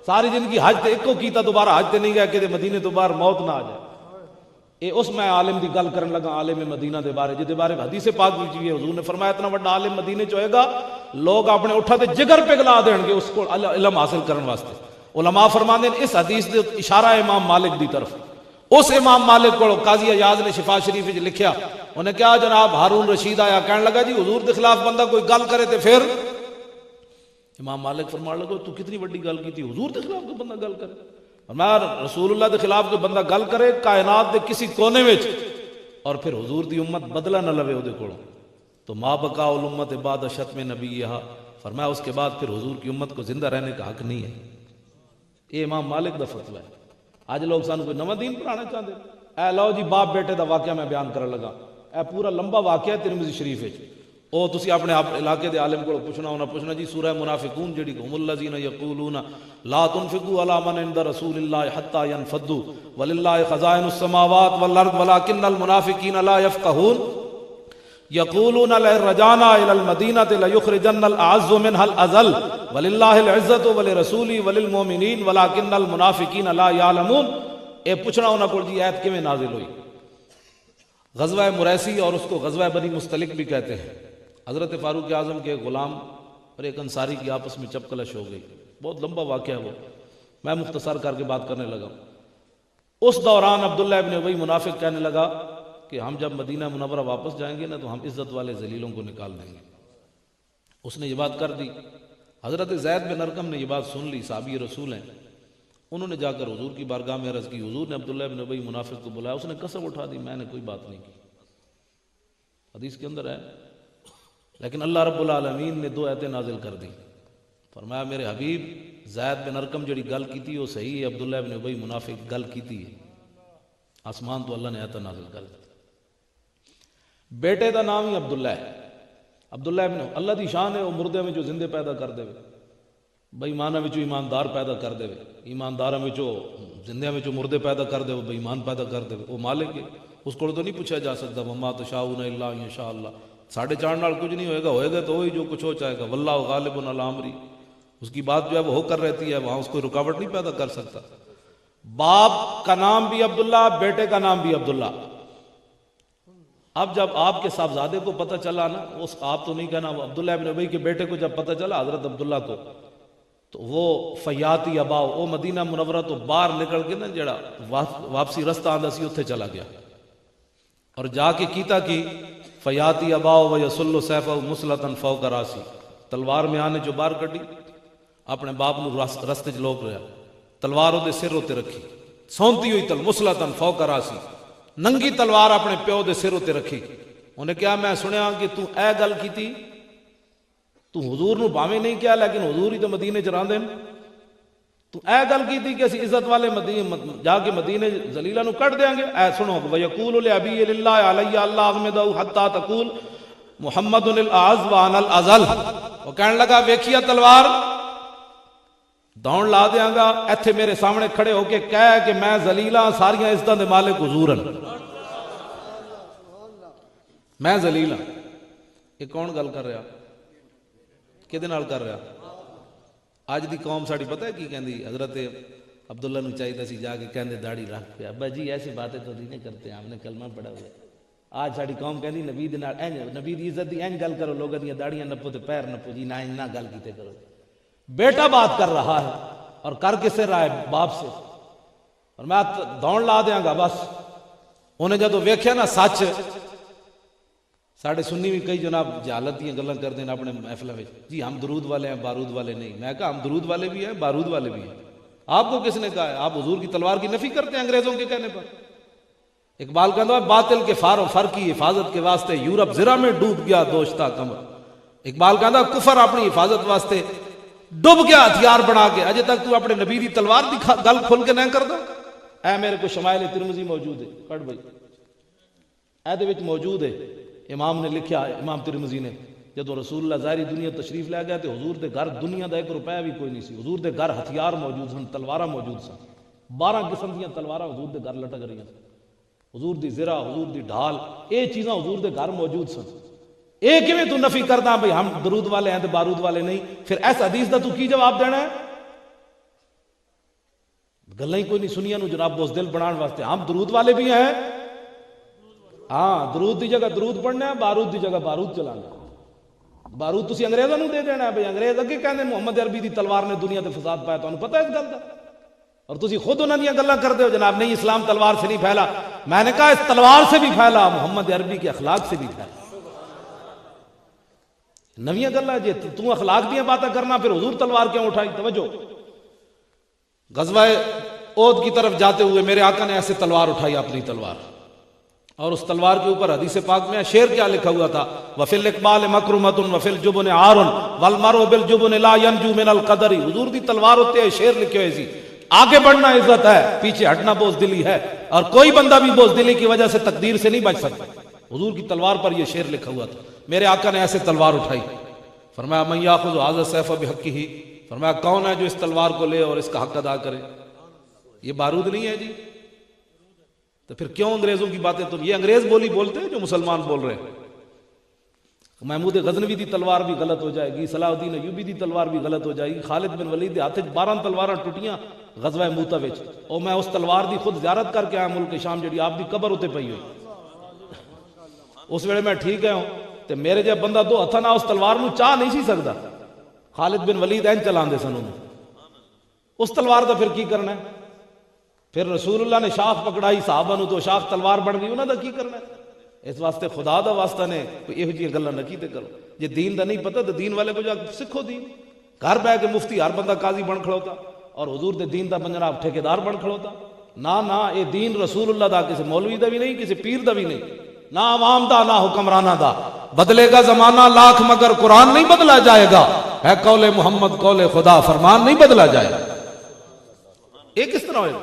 ساری زندگی حج تے اکو کیتا، دوبارہ حج تے نہیں گیا کہ مدینے تو باہر موت نہ آ جائے. اے اس میں عالم دی گل کرن لگا، عالم مدینہ دے بارے جے بارے حدیث پاک وچ بھی ہے. حضور نے فرمایا اتنا بڑا عالم مدینے چ ہوئے گا لوگ اپنے اٹھا تے جگر پگھلا دین گے اس کو علم حاصل کرن واسطے. علماء فرماندے ہیں اس حدیث دے اشارہ امام مالک دی طرف. اس امام مالک کو قاضی ایاز نے شفا شریف وچ لکھیا، انہیں کہا جناب ہارون رشید آیا، کہنے لگا جی حضور دے خلاف بندہ کوئی گل کرے تے پھر. امام مالک فرمان لگا تو کتنی بڑی گل کی تھی، حضور دے خلاف کوئی بندہ گل کرے. فرمایا رسول اللہ دے خلاف کوئی بندہ گل کرے کائنات دے کسی کونے وچ اور پھر حضور دی امت بدلہ نہ لوے اودے کولوں تو ما بقاء الامت بعد شتم نبیھا. فرمایا اس کے بعد پھر حضور کی امت کو زندہ رہنے کا حق نہیں ہے. یہ امام مالک دا فتویٰ ہے. آج لوگ سانو کوئی نواں دین پڑھانا چاہتے. اے لو جی باپ بیٹے دا واقعہ میں بیان کرن لگا. اے پورا لمبا واقعہ ہے ترمذی شریف وچ. او تسی اپنے علاقے دے عالم کو پوچھنا ہونا پوچھنا جی سورہ منافقون جڑی ہم الذین یقولون لا تنفقوا علی من عند رسول اللہ حتی ينفضوا وللہ خزائن السماوات والارض ولکن المنافقین لا یفقهون یقولون لئن رجعنا الى المدینہ لیخرجن الاعز منها الاذل وللہ العزۃ ولرسولہ وللمؤمنین ولکن المنافقین لا یعلمون. اے پوچھنا ہونا کو جی آیت کیویں نازل ہوئی؟ غزوہ مریسی اور اس کو غزوہ بنی مستلق بھی کہتے ہیں. حضرت فاروق اعظم کے غلام اور ایک انصاری کی آپس میں چپکلش ہو گئی. بہت لمبا واقعہ وہ، میں مختصر کر کے بات کرنے لگا. اس دوران عبداللہ ابن ابی منافق کہنے لگا کہ ہم جب مدینہ منورہ واپس جائیں گے نا تو ہم عزت والے ذلیلوں کو نکال دیں گے. اس نے یہ بات کر دی. حضرت زید بن ارقم نے یہ بات سن لی، صحابی رسول ہیں. انہوں نے جا کر حضور کی بارگاہ میں عرض کی. حضور نے عبداللہ ابن ابی منافق کو بلایا. اس نے قسم اٹھا دی میں نے کوئی بات نہیں کی. حدیث کے اندر ہے. لیکن اللہ رب العالمین نے 2 آیتیں نازل کر دی. فرمایا میرے حبیب زید بن ارقم جڑی گل کی تھی وہ صحیح ہے، عبداللہ ابن ابی منافق گل کی تھی. آسمان تو اللہ نے آیت نازل کر دی. بیٹے دا نام ہی عبداللہ ہے. عبداللہ ابن اللہ دی شان ہے وہ مردے میں جو زندے پیدا کر دے، بے ایمانہ میں جو ایماندار پیدا کر دے، ایمانداراں میں جو زندیاں میں جو مردے پیدا کر دے، بے ایمان پیدا کر دے. وہ مالک ہے، اس کو تو نہیں پوچھا جا سکتا وما تشاؤون الا ان شاء اللہ. ساڑھے چار نال کچھ نہیں ہوئے گا تو وہی جو کچھ ہو چاہے گا. واللہ غالب علی امری. اس کی بات جو ہے وہ ہو کر رہتی ہے، وہاں اس کو رکاوٹ نہیں پیدا کر سکتا. باپ کا نام بھی عبداللہ، بیٹے کا نام بھی عبداللہ. اب جب آپ کے صاحبزادے کو پتہ چلا نا، اس آپ تو نہیں کہنا، عبداللہ ابن ابی کے بیٹے کو جب پتہ چلا حضرت عبداللہ کو، تو وہ فیاتی اباؤ وہ مدینہ منورہ تو باہر نکل کے نا جڑا واپسی رستہ آندا سی اتھے چلا گیا اور جا کے کیتا کی فیاتی اباؤ و یسل سیفہ مسلطن فوق راسی. تلوار میں آنے جو باہر کڈی اپنے باپ نو رستے چ لوک رہا تلوار وہ سر اتنے رکھی سونتی ہوئی تل مسلطن فوق راسی ننگی تلوار اپنے پیو دے سر اتنے رکھی انہیں کہا میں سنیا کہ تو اے گل کی تو حضور نو باویں نہیں کیا لیکن حضور ہی تو مدینے چ راندے تو اے گل کی تھی کہ اسی عزت والے جا کے مدینے ذلیلہ نو کٹ دیں گے اے سنو وَيَقُولُ لِأَبِيِّ لِلَّهِ عَلَيَّ اللَّهُ أَحْمِدَهُ حَتَّى تَقُولُ محمد الْأَعَزُّ وَأَنَا الْأَذَلُّ وہ کہنے لگا ویکھیا تلوار دوڑ لا دیاں گا ایتھے میرے سامنے کھڑے ہو کے کہہ کہ میں ذلیلہ ساریاں عزتاں دے مالک حضور ہاں میں ذلیلہ یہ کون گل کر رہا کدے نال کر رہا اج دی قوم ساڈی پتہ ہے کی کہندی حضرت عبداللہ نو چاہیے سی جا کے کہندے داڑھی رکھ پیا ابا جی ایسی باتیں تو نہیں کرتے آپ نے کلمہ پڑھا ہوا آج ساڈی قوم کہندی نبی دے نال نبی دی عزت دی اینج گل کرو لوگاں دی داڑیاں نپو تے پیر نپو جی نہ نہ گل کیتے کرو بیٹا بات کر رہا ہے اور کر کس سے رہا ہے باپ سے اور میں دوڑ لا دیاں گا بس انہیں جدو ویکھیا نا سچ ساڑھے سنی بھی کئی جناب جہالت دیا گلاں کر دیں اپنے محفلہ میں جی ہم درود والے ہیں بارود والے نہیں میں کہا ہم درود والے بھی ہیں بارود والے بھی ہیں آپ کو کس نے کہا ہے آپ حضور کی تلوار کی نفی کرتے ہیں انگریزوں کے کہنے پر اقبال کہتا ہے باطل کے فار و فر کی حفاظت کے واسطے یورپ زرہ میں ڈوب گیا دوشتا کمر اقبال کہتا ہے کفر اپنی حفاظت واسطے ڈوب گیا ہتھیار بنا کے اجے تک تو اپنے نبی دی تلوار دی گل کھول کے نہیں کردا اے میرے کو شمائل ترمذی موجود ہے کٹ بھائی اے دے وچ موجود ہے امام نے لکھیا امام ترمذی نے جدو رسول اللہ ظاہری دنیا تشریف لے گیا تو حضور دے گھر دنیا دا 1 روپیہ بھی کوئی نہیں سی حضور دے گھر ہتھیار موجود سن تلواراں موجود سن 12 قسم دیاں تلواراں حضور دے گھر لٹک رہی ہیں حضور دی زرہ حضور دی ڈھال اے چیزاں حضور دے گھر موجود سن اے کیویں تو نفی کردا بھئی ہم درود والے ہیں تے بارود والے نہیں پھر اس حدیث دا تو کی جواب دینا ہے گلاں ہی کوئی نہیں سنیاں نو جناب بزدل بنان واسطے ہم درود والے بھی ہیں ہاں درود دی جگہ درود پڑھنا ہے بارود دی جگہ بارود چلانا بارود تسی انگریزاں نو دے دینا ہے بھئی انگریز اگے کہندے محمد عربی دی تلوار نے دنیا تے فساد پایا تانوں پتہ ہے اس گل دا اور تسی خود انہاں دیاں گلاں کردے ہو جناب نہیں اسلام تلوار سے نہیں پھیلا میں نے کہا اس تلوار سے بھی پھیلا محمد عربی کے اخلاق سے بھی پھیلا نویاں گلاں جے تو اخلاق دیاں باتیں کرنا پھر حضور تلوار کیوں اٹھائی توجہ غزوہ احد کی طرف جاتے ہوئے میرے آقا نے ایسے تلوار اٹھائی اپنی تلوار اور اس تلوار کے اوپر حدیث پاک میں شعر کیا لکھا ہوا تھا وفی الاقبال مکرمۃ وفی الجبن عار والمرء بالجبن لا ينجو من القدر حضور دی تلوار ہوتے ہیں شعر لکھے ہوئے سی آگے بڑھنا عزت ہے پیچھے ہٹنا بزدلی ہے اور کوئی بندہ بھی بزدلی کی وجہ سے تقدیر سے نہیں بچ سکتا حضور کی تلوار پر یہ شعر لکھا ہوا تھا میرے آقا نے ایسے تلوار اٹھائی فرمایا من یاخذ هذا السيف بحقه فرمایا کون ہے جو اس تلوار کو لے اور اس کا حق ادا کرے یہ بارود نہیں ہے جی تو پھر کیوں انگریزوں کی باتیں تو یہ انگریز بولی بولتے ہیں جو مسلمان بول رہے ہیں محمود غزنوی دی تلوار بھی غلط ہو جائے گی صلاح الدین ایوبی دی تلوار بھی غلط ہو جائے گی خالد بن ولید دے ہاتھ 12 تلواراں ٹوٹیاں غزوہ موتا وچ اور میں اس تلوار دی خود زیارت کر کے آیا ملک شام جڑی آپ دی قبر ہوتے پئی ہوئی اس ویلے میں ٹھیک ہے ہوں تے میرے جے بندہ دو ہتھاں نال اس تلوار نو چاہ نہیں سی سکدا خالد بن ولید این چلاندے سن انہوں اس تلوار دا پھر کی کرنا ہے پھر رسول اللہ نے شاخ پکڑائی صحابہ نو تو شاخ تلوار بن گئی انہاں دا کی کرنا ہے اس واسطے خدا دا واسطہ نے کوئی یہ جی گلاں نہ کیتے کرو جے دین دا نہیں پتہ تو دین والے کو جا سکھو دین گھر بیٹھ کے مفتی ہر بندہ قاضی بن کھڑوتا اور حضور دے دین دا بننا ٹھیکیدار بن کھڑوتا نہ اے دین رسول اللہ دا کسی مولوی دا بھی نہیں کسی پیر دا بھی نہیں نہ عوام دا نہ حکمرانہ دا بدلے گا زمانہ لاکھ مگر قرآن نہیں بدلا جائے گا ہے قول محمد قول خدا فرمان نہیں بدلا جائے گا ایک کس طرح ہوئے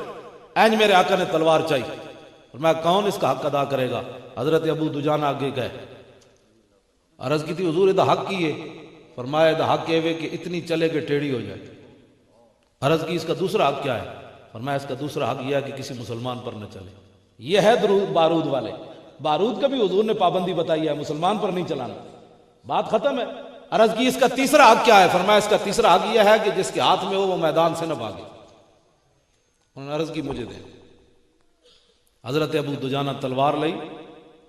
اینج میرے آقا نے تلوار چاہی اور میں کون اس کا حق ادا کرے گا حضرت ابو دجانہ آگے گئے عرض کی تھی حضور دا حق کی ہے فرمایا دا حق یہ کہ اتنی چلے کہ ٹیڑھی ہو جائے عرض کی اس کا دوسرا حق کیا ہے فرمایا اس کا دوسرا حق یہ ہے کہ کسی مسلمان پر نہ چلے یہ ہے بارود والے بارود کا بھی حضور نے پابندی بتائی ہے مسلمان پر نہیں چلانا بات ختم ہے عرض کی اس کا تیسرا حق کیا ہے فرمایا اس کا تیسرا حق یہ ہے کہ جس کے ہاتھ میں ہو وہ میدان سے نہ بھاگے انہوں نے عرض کی مجھے دے حضرت ابو دجانہ تلوار لئی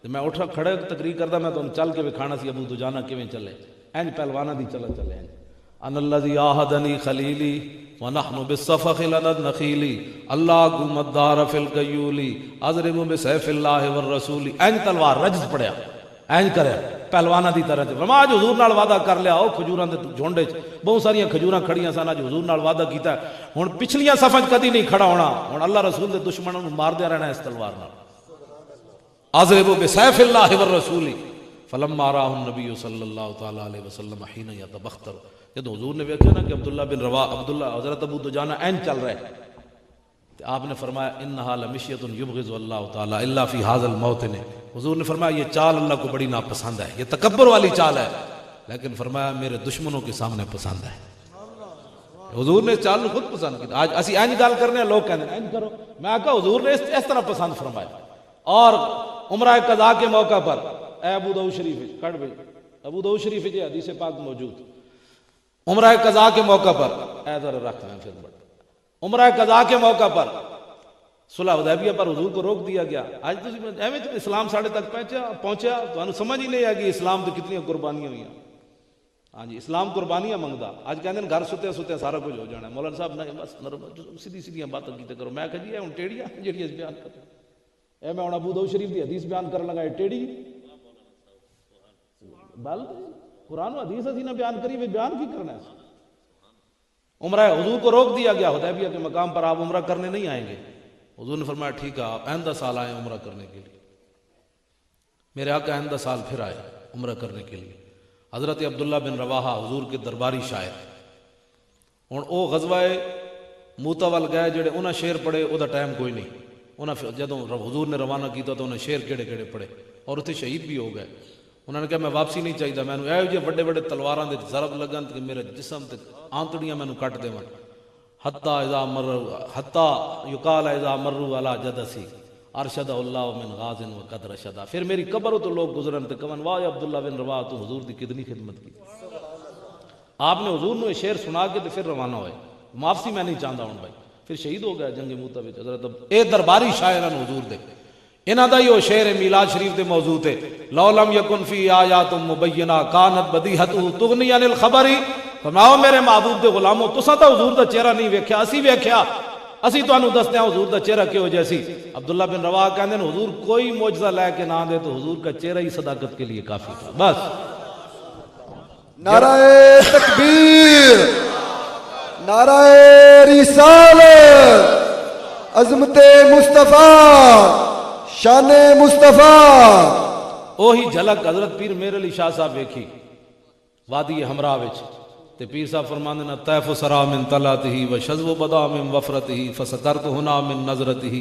میں اٹھا کھڑے تقریر کردا میں تو چل کے وکھانا سی ابو دجانہ کیویں چلے اینج پہلوانا دی چلے ان الذی آہدنی خلیلی ونحن بالصفخ لند نخیلی اللہ قومت دار فی القیولی اضرب بسیف اللہ والرسول اینج تلوار رجز پڑیا اینج کرے پہلوانا دی طرح تے فرمایا اج حضور نال وعدہ کر لیا او کھجوراں دے جھنڈ وچ بہت ساریاں کھجوراں کھڑیاں سن اج حضور نال وعدہ کیتا ہے ہن پچھلیاں صفاں کدی نہیں کھڑا ہونا ہن اللہ رسول دے دشمناں نوں مار دیا رہنا اس تلوار نال اضربوا بسیف اللہ والرسول فلما رآہ النبی صلی اللہ تعالی علیہ وسلم حین یتبختر جب حضور نے دیکھا نا کہ عبداللہ بن رواح عبداللہ حضرت ابو دجانہ عین چل رہے تو آپ نے فرمایا انہا لمشیۃ یبغض اللہ تعالی الا فی ھذا الموطن حضور نے فرمایا یہ چال اللہ کو بڑی ناپسند ہے یہ تکبر والی چال ہے لیکن فرمایا میرے دشمنوں کے سامنے پسند ہے حضور نے چال خود پسند کی آج اسی اینج گل کرنے ہیں لوگ کہتے ہیں اینج کرو میں کہا حضور نے اس طرح پسند فرمایا اور عمرہ قضاء کے موقع پر اے ابو داؤد شریف کٹ بھائی ابو داؤد شریف یہ حدیث پاک موجود عمرہ قضاء کے موقع پر اے ذرا رکھ لیں پھر عمرہ قضاء کے موقع پر صلح حدیبیہ پر حضور کو روک دیا گیا آج تو ایویں تو اسلام ساڑھے تک پہنچیا تو سمجھ ہی نہیں آ گئی اسلام تو کتنی قربانیاں ہوئی ہاں جی اسلام قربانیاں منگدا اج کہندے ہیں گھر ستے سارا کچھ ہو جانا ہے مولانا صاحب نے بس سیدھی باتیں کیتے کرو میں کہا جی ہن ٹیڑیاں جڑی اس بیان کر اے میں ہن ابو داؤد شریف دی حدیث بیان کرن لگا ٹیڑی بل قرآن و حدیث اسی نے بیان کری بیان کی کرنا ہے عمرہ حضور کو روک دیا گیا حدیبیہ کے مقام پر آپ عمرہ کرنے نہیں آئیں گے حضور نے فرمایا ٹھیک ہے آپ آئندہ سال آئیں عمرہ کرنے کے لیے میرے آقا آئندہ سال پھر آئے عمرہ کرنے کے لیے حضرت عبداللہ بن رواحہ حضور کے درباری شاعر ہن او غزوہ موتا وال گئے جڑے انہاں شعر پڑھے او دا ٹائم کوئی نہیں انہاں جدوں حضور نے روانہ کیتا تو انہاں شعر کیڑے کیڑے پڑھے اور اتنے شہید بھی ہو گئے انہوں نے کہا میں واپسی نہیں چاہیے میں اے جے بڑے بڑے تلواراں دے ضرب لگن کہ میرے جسم تے آنتڑیاں مینوں کٹ دیون حتی یقال اذا مروا علی جدسی ارشد اللہ من غاز و قد رشدا پھر میری قبر تو لوگ گزرن تے کون واہ عبداللہ بن رواح تو حضور دی کتنی خدمت کی آپ نے حضور نے شعر سنا کے تے پھر روانہ ہوئے واپسی میں نہیں چاہتا ہوں بھائی پھر شہید ہو گیا جنگ موتا وچ حضرت اے درباری شاعران حضور دے انہاں دا یہ شعر میلاد شریف دے موضوع تے لو لم یکن فی آیات مبینہ کانت بدیہتہ تغنی عن الخبر فرماؤ میرے محبوب دے غلاموں تساں تا حضور دا چہرہ نہیں ویکھیا اسی ویکھیا اسی تانوں دستے ہیں حضور دا چہرہ کیوں جیسی عبداللہ بن رواح کہندے ہیں حضور کوئی معجزہ لے کے نہ دے تو حضور کا چہرہ ہی صداقت کے لیے کافی تھا بس نعرہ تکبیر نعرہ رسالت عظمت مصطفیٰ شان مصطفیٰ اوہی جھلک حضرت پیر میر علی شاہ صاحب ویکھی وادی ہمراہ وچ تے پیر صاحب فرماندے نے طیف سرا من طلعتہ و شذو بدا من وفرتہ فسکرت ہنا من نظرتہ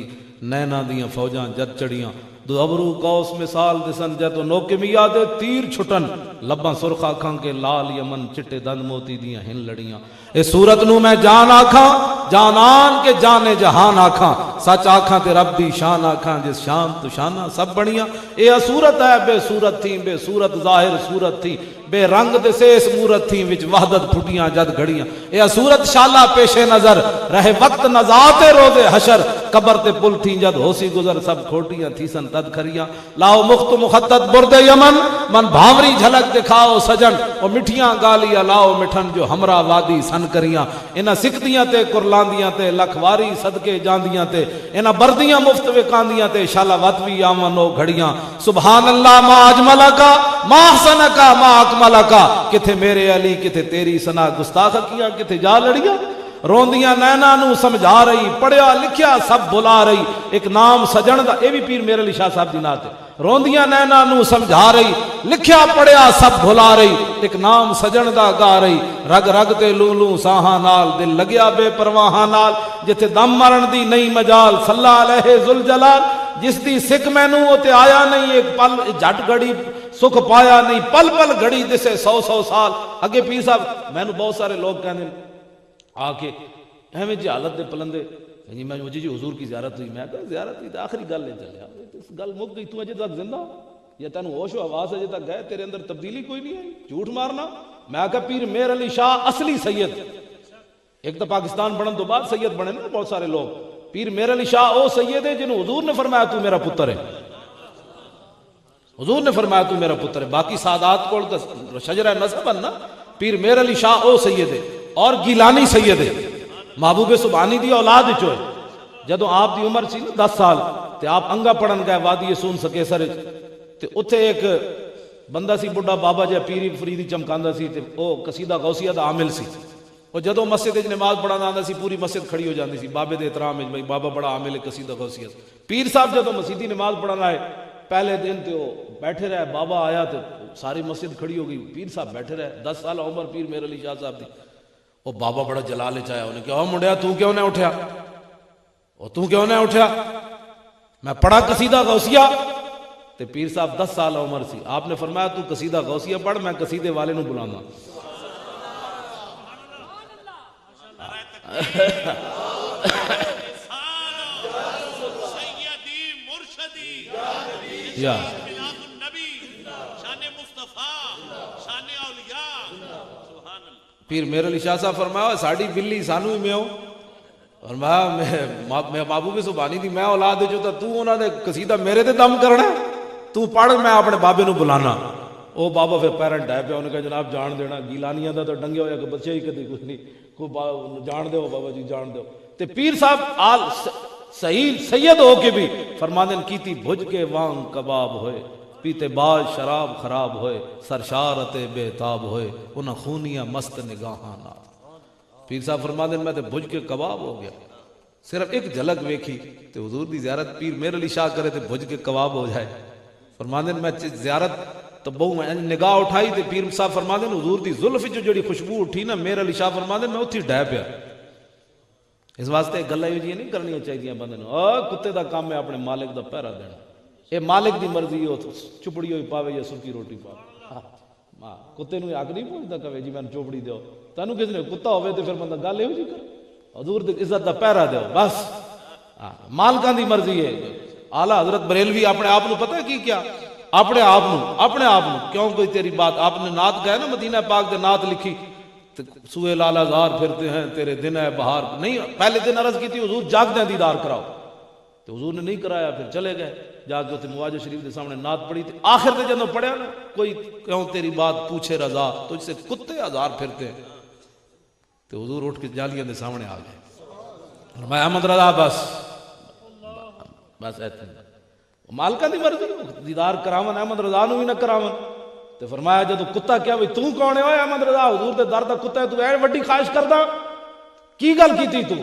نینا دیاں فوجاں جد چڑیاں دو ابرو قوس مثال دسن جتو نوکے میا دے تیر چھٹن لباں سرخ آکھاں کے لال یمن چٹے دند موتی دیاں ہن لڑیاں اس صورت نو میں جان آکھاں جانان کے جانے جہان آکھاں سچ آکھاں تے رب دی شان آکھاں جس شان تو شانہ سب بڑیاں اے صورت ہے بے صورت تھی بے صورت ظاہر صورت تھی بے رنگ دے سیس مورت تھی وچ وحدت پھٹیاں جد گھڑیاں اے صورت شالا پیش نظر رہے وقت نزاعت روز حشر قبر تے پل تھی جد ہوسی گزر سب کھوٹیاں تھی سن تد کھریاں لاؤ مخت مخطط برد یمن من بھاوری جھلک دکھاؤ سجن او مٹھیاں گالیاں لاؤ مٹھن جو ہمراہ وادی سن کریاں انہاں سکھدیاں تے قرلاندیاں تے لکھواری صدقے جاندیاں تے انہاں بردیاں مفت وکاندیاں تے شالا وطوی آمن او گھڑیاں سبحان اللہ ما اجملہ کا ما احسن کا ما اکملہ کا کتھے میرے علی کتھے تیری سنا گستاخ کیا کتھے جا لڑیاں روندیاں نینا نو سمجھا رہی پڑھیا لکھیا سب بلا رہی ایک نام سجن دا اے بھی پیر میرے علی شاہ صاحب دی نعت ہے روندیاں نینا نو سمجھا رہی لکھیا پڑھیا سب بھلا رہی ایک نام سجن دا گا رہی رگ رگ تے لولو ساہاں نال دل لگیا بے پرواہاں نال جتھے دم مرن دی نہیں مجال صلی علیہ ذوالجلال جس دی سکھ مینوں تے آیا نہیں ایک پل جھٹ گھڑی سکھ پایا نہیں پل پل گھڑی دسے 100 سال اگے پیر صاحب مینوں بہت سارے لوگ کہندے آ کے ایویں جی حالت دے پلندے جی میں جی حضور کی زیارت ہوئی میں کہا زیارت ہوئی تو آخری گل نہیں چلیا اس گل مک گئی تو اجے تک زندہ یا تینوں ہوش و حواس اجے تک گئے تیرے اندر تبدیلی کوئی نہیں آئی جھوٹ مارنا میں کہا پیر میر علی شاہ اصلی سید ایک تو پاکستان بنن تو بعد سید بنے نا بہت سارے لوگ پیر میر علی شاہ او سید ہے جنہوں حضور نے فرمایا تو میرا پتر ہے حضور نے فرمایا تو میرا پتر ہے باقی سادات کو شجرہ نسب ہے نا پیر میر علی شاہ او سید ہے اور گیلانی سید ہے محبوب سبحانی دی اولاد چوئے جدو آپ دی عمر سی نا 10 سال تے آپ انگا پڑھن گئے وادی سون سکیسر تے اتھے ایک بندہ سی بڑھا بابا جی پیری فریدی چمکاندا سی تے او قصیدہ غوثیہ دا عامل سی. وہ جدوں مسجد وچ نماز پڑھانا آندا سی پوری مسجد کھڑی ہو جاندی سی بابے دے احترام وچ، بھائی بابا بڑا عامل ہے قصیدہ غوثیہ. پیر صاحب جدوں مسجدی نماز پڑھانا آئے پہلے دن تے وہ بیٹھے رہے، بابا آیا تو ساری مسجد کھڑی ہو گئی، پیر صاحب بیٹھے رہے. 10 سال عمر پیر میرے علی شاہ صاحب دی. وہ بابا بڑا جلال وچ آیا، انہیں کہا او منڈیا تو کیوں نہ اٹھیا، او تو کیوں نہ اٹھیا، میں پڑھا قصیدہ غوثیہ. تے پیر صاحب 10 سال عمر سی. آپ نے فرمایا تو قصیدہ غوثیہ پڑھ، میں قصیدے والے نو بلانا. سیدی مرشدی یا میلاد النبی شان مصطفیٰ شان اولیاء سبحان اللہ. پیر میرے علی شاہ صاحب فرمایا ساڑی بلی سانو ہی میں ہو، فرمایا میں محبوب سبحانی دی میں اولاد دے جو تو انہاں دے قصیدہ میرے تے دم کرنا ہے، تو پڑھ میں اپنے بابے نو بلانا. او بابا پھر پیرنٹ ہے پیا، انہوں نے کہا جناب جان دینا گیلانیاں دا تو ڈنگے ہویا کہ بچے ہی کدی کچھ نہیں، کو جان دیو بابا جی جان دیو. تے پیر صاحب آل صحیح سید ہو کے بھی فرماندن کیتی بھج کے وانگ کباب ہوئے، پیتے باز شراب خراب ہوئے، سرشارت بے تاب ہوئے، انہاں خونیاں مست نگاہاں نال. پیر صاحب فرماندن میں تے بھج کے کباب ہو گیا. صرف ایک جھلک ویکھی تے حضور دی زیارت پیر میرے علی شاہ کرے تے بھج کے کباب ہو جائے. فرماندن میں زیارت تو بہو میں نگاہ اٹھائی تے پیر صاحب فرماندن حضور دی زلف جو جڑی خوشبو اٹھی نا میرے علی شاہ فرماندن میں اتھی ڈہ پیا. اس واسطے گلاں یہ نہیں کرنی چاہیے بندے نو، کتے دا کام ہے اپنے مالک دا پہرا دینا. اے مالک دی مرضی ہو چپڑی ہوئی پاوے یا سکی روٹی پاوے. ہاں کتے نو حق نہیں پہنچتا کہ جی میں چوپڑی دیو، تینوں کس نے کتا ہوئے تے پھر بندہ گل یہو جی کر، حضور دی عزت دا پہرا دیو بس. مالکاں دی مرضی ہے. اعلیٰ حضرت بریلوی اپنے آپ نو پتہ کی کیا، اپنے آپ نو کیوں کوئی تیری بات، آپ نے نعت گئے نا مدینہ پاک دے نعت لکھی سوئے لالا زار پھرتے ہیں تیرے دن ہے بہار، نہیں پہلے دن عرض کی تھی حضور جاگ دیں دیدار کراؤ، تو حضور نے نہیں کرایا، پھر چلے گئے جا کے مواجہ شریف دے سامنے نعت پڑھی تھی. آخر تے جنوں پڑھیا نا کوئی کیوں تیری بات پوچھے رضا تجھ سے کتے ہزار پھرتے ہیں، تو حضور اٹھ کے جالیاں دے سامنے آ گئے اور میں احمد رضا بس ایتھے مالکاں دی مرضی دیدار کراون احمد رضا نو بھی نہ کراون. تے فرمایا جدو کتا کیا بھئی تو کون ہے احمد رضا، حضور دے در دا کتا ہے، تو اے وڈی خواہش کردا کی گل کیتی تو؟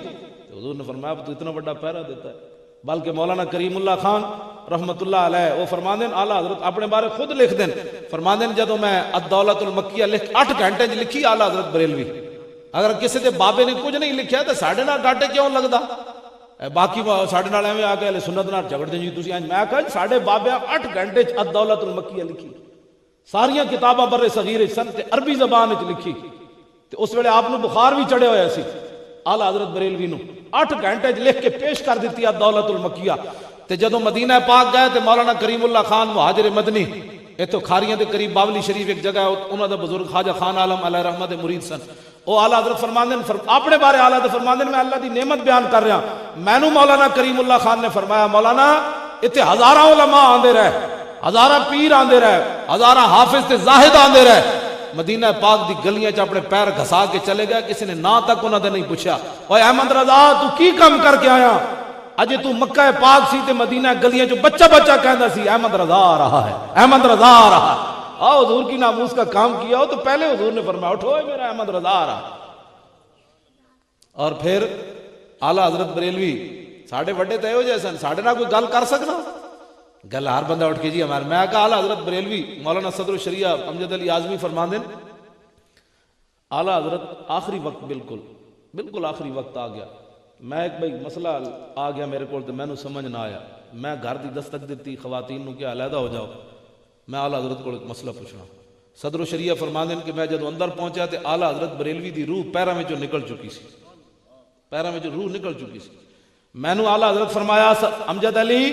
حضور نے فرمایا تو اتنا بڑا پہرا دیتا ہے. بلکہ مولانا کریم اللہ خان رحمت اللہ علیہ وہ فرماندن اعلیٰ حضرت اپنے بارے خود لکھ دین، فرماندن جدو میں الدولت المکیہ لکھ 8 گھنٹے لکھی اعلیٰ حضرت بریلوی، اگر کسی دے بابے نے کچھ نہیں لکھیا تو ساڑھے نال ڈاٹے کیوں لگدا، باقی ساڑھے نال ایویں آ کے اہل سنت نال جھگڑ دیں جی تسی. میں کہا ساڑھے بابے 8 گھنٹے الدولت المکیہ لکھی، ساریاں کتاباں بر صغیر سن تے عربی زبان وچ لکھی، تے اس ویلے آپ نو بخار بھی چڑھے ہویا سی. اعلیٰ حضرت بریلوی نو 8 گھنٹے لکھ کے پیش کر دیتی الدولت المکیہ. تے جدو مدینہ پاک گئے تے مولانا کریم اللہ خان مہاجر مدنی ایتھوں کھاریاں دے قریب باولی شریف ایک جگہ ہے، انہاں دا بزرگ خواجہ خان عالم علیہ رحمت مرید سن. او اعلیٰ حضرت فرماندن اپنے بارے اعلیٰ حضرت فرماندن میں اللہ دی نعمت بیان کر رہا، مینوں مولانا کریم اللہ خان نے فرمایا مولانا اتنے ہزاراں علماء آندے رہے، ہزاراں پیر آندے رہے، ہزاراں حافظ تے زاہد آندے رہے، مدینہ پاک دی گلیاں چ اپنے پیر گھسا کے چلے گئے، کسی نے نا تک انہاں دے نہیں پوچھا اوے احمد رضا تو کی کام کر کے آیا، اجے تو مکہ پاک سی تے مدینہ گلیاں چ بچہ بچہ کہندا سی احمد رضا آ رہا ہے، احمد رضا آ رہا ہے. حضور کی ناموس کا کام کیا ہو تو پہلے حضور نے فرمایا اٹھو میرا احمد رضا آ رہا. اور پھر اعلیٰ حضرت بریلوی ساڑھے وڈے تے ہو جائے سن، ساڑھے نہ کوئی گل کر سکنا، گل ہر بندہ اٹھ کے جی ہمارے. میں کہا اعلیٰ حضرت بریلوی مولانا صدر الشریعہ امجد علی اعظمی فرماندن اعلیٰ حضرت آخری وقت بالکل آخری وقت آ گیا، میں ایک بھائی مسئلہ آ گیا میرے کو تو میں سمجھ نہ آیا، میں گھر دی دستک دیتی خواتین نو کہ علیحدہ ہو جاؤ، میں اعلیٰ حضرت کو ایک مسئلہ پوچھنا. صدر الشریعہ فرماندن کہ میں جب اندر پہنچا تو اعلیٰ حضرت بریلوی دی روح پیراں وچوں نکل چکی سی، پیراں وچوں روح نکل چکی سی. مینوں اعلیٰ حضرت فرمایا امجد علی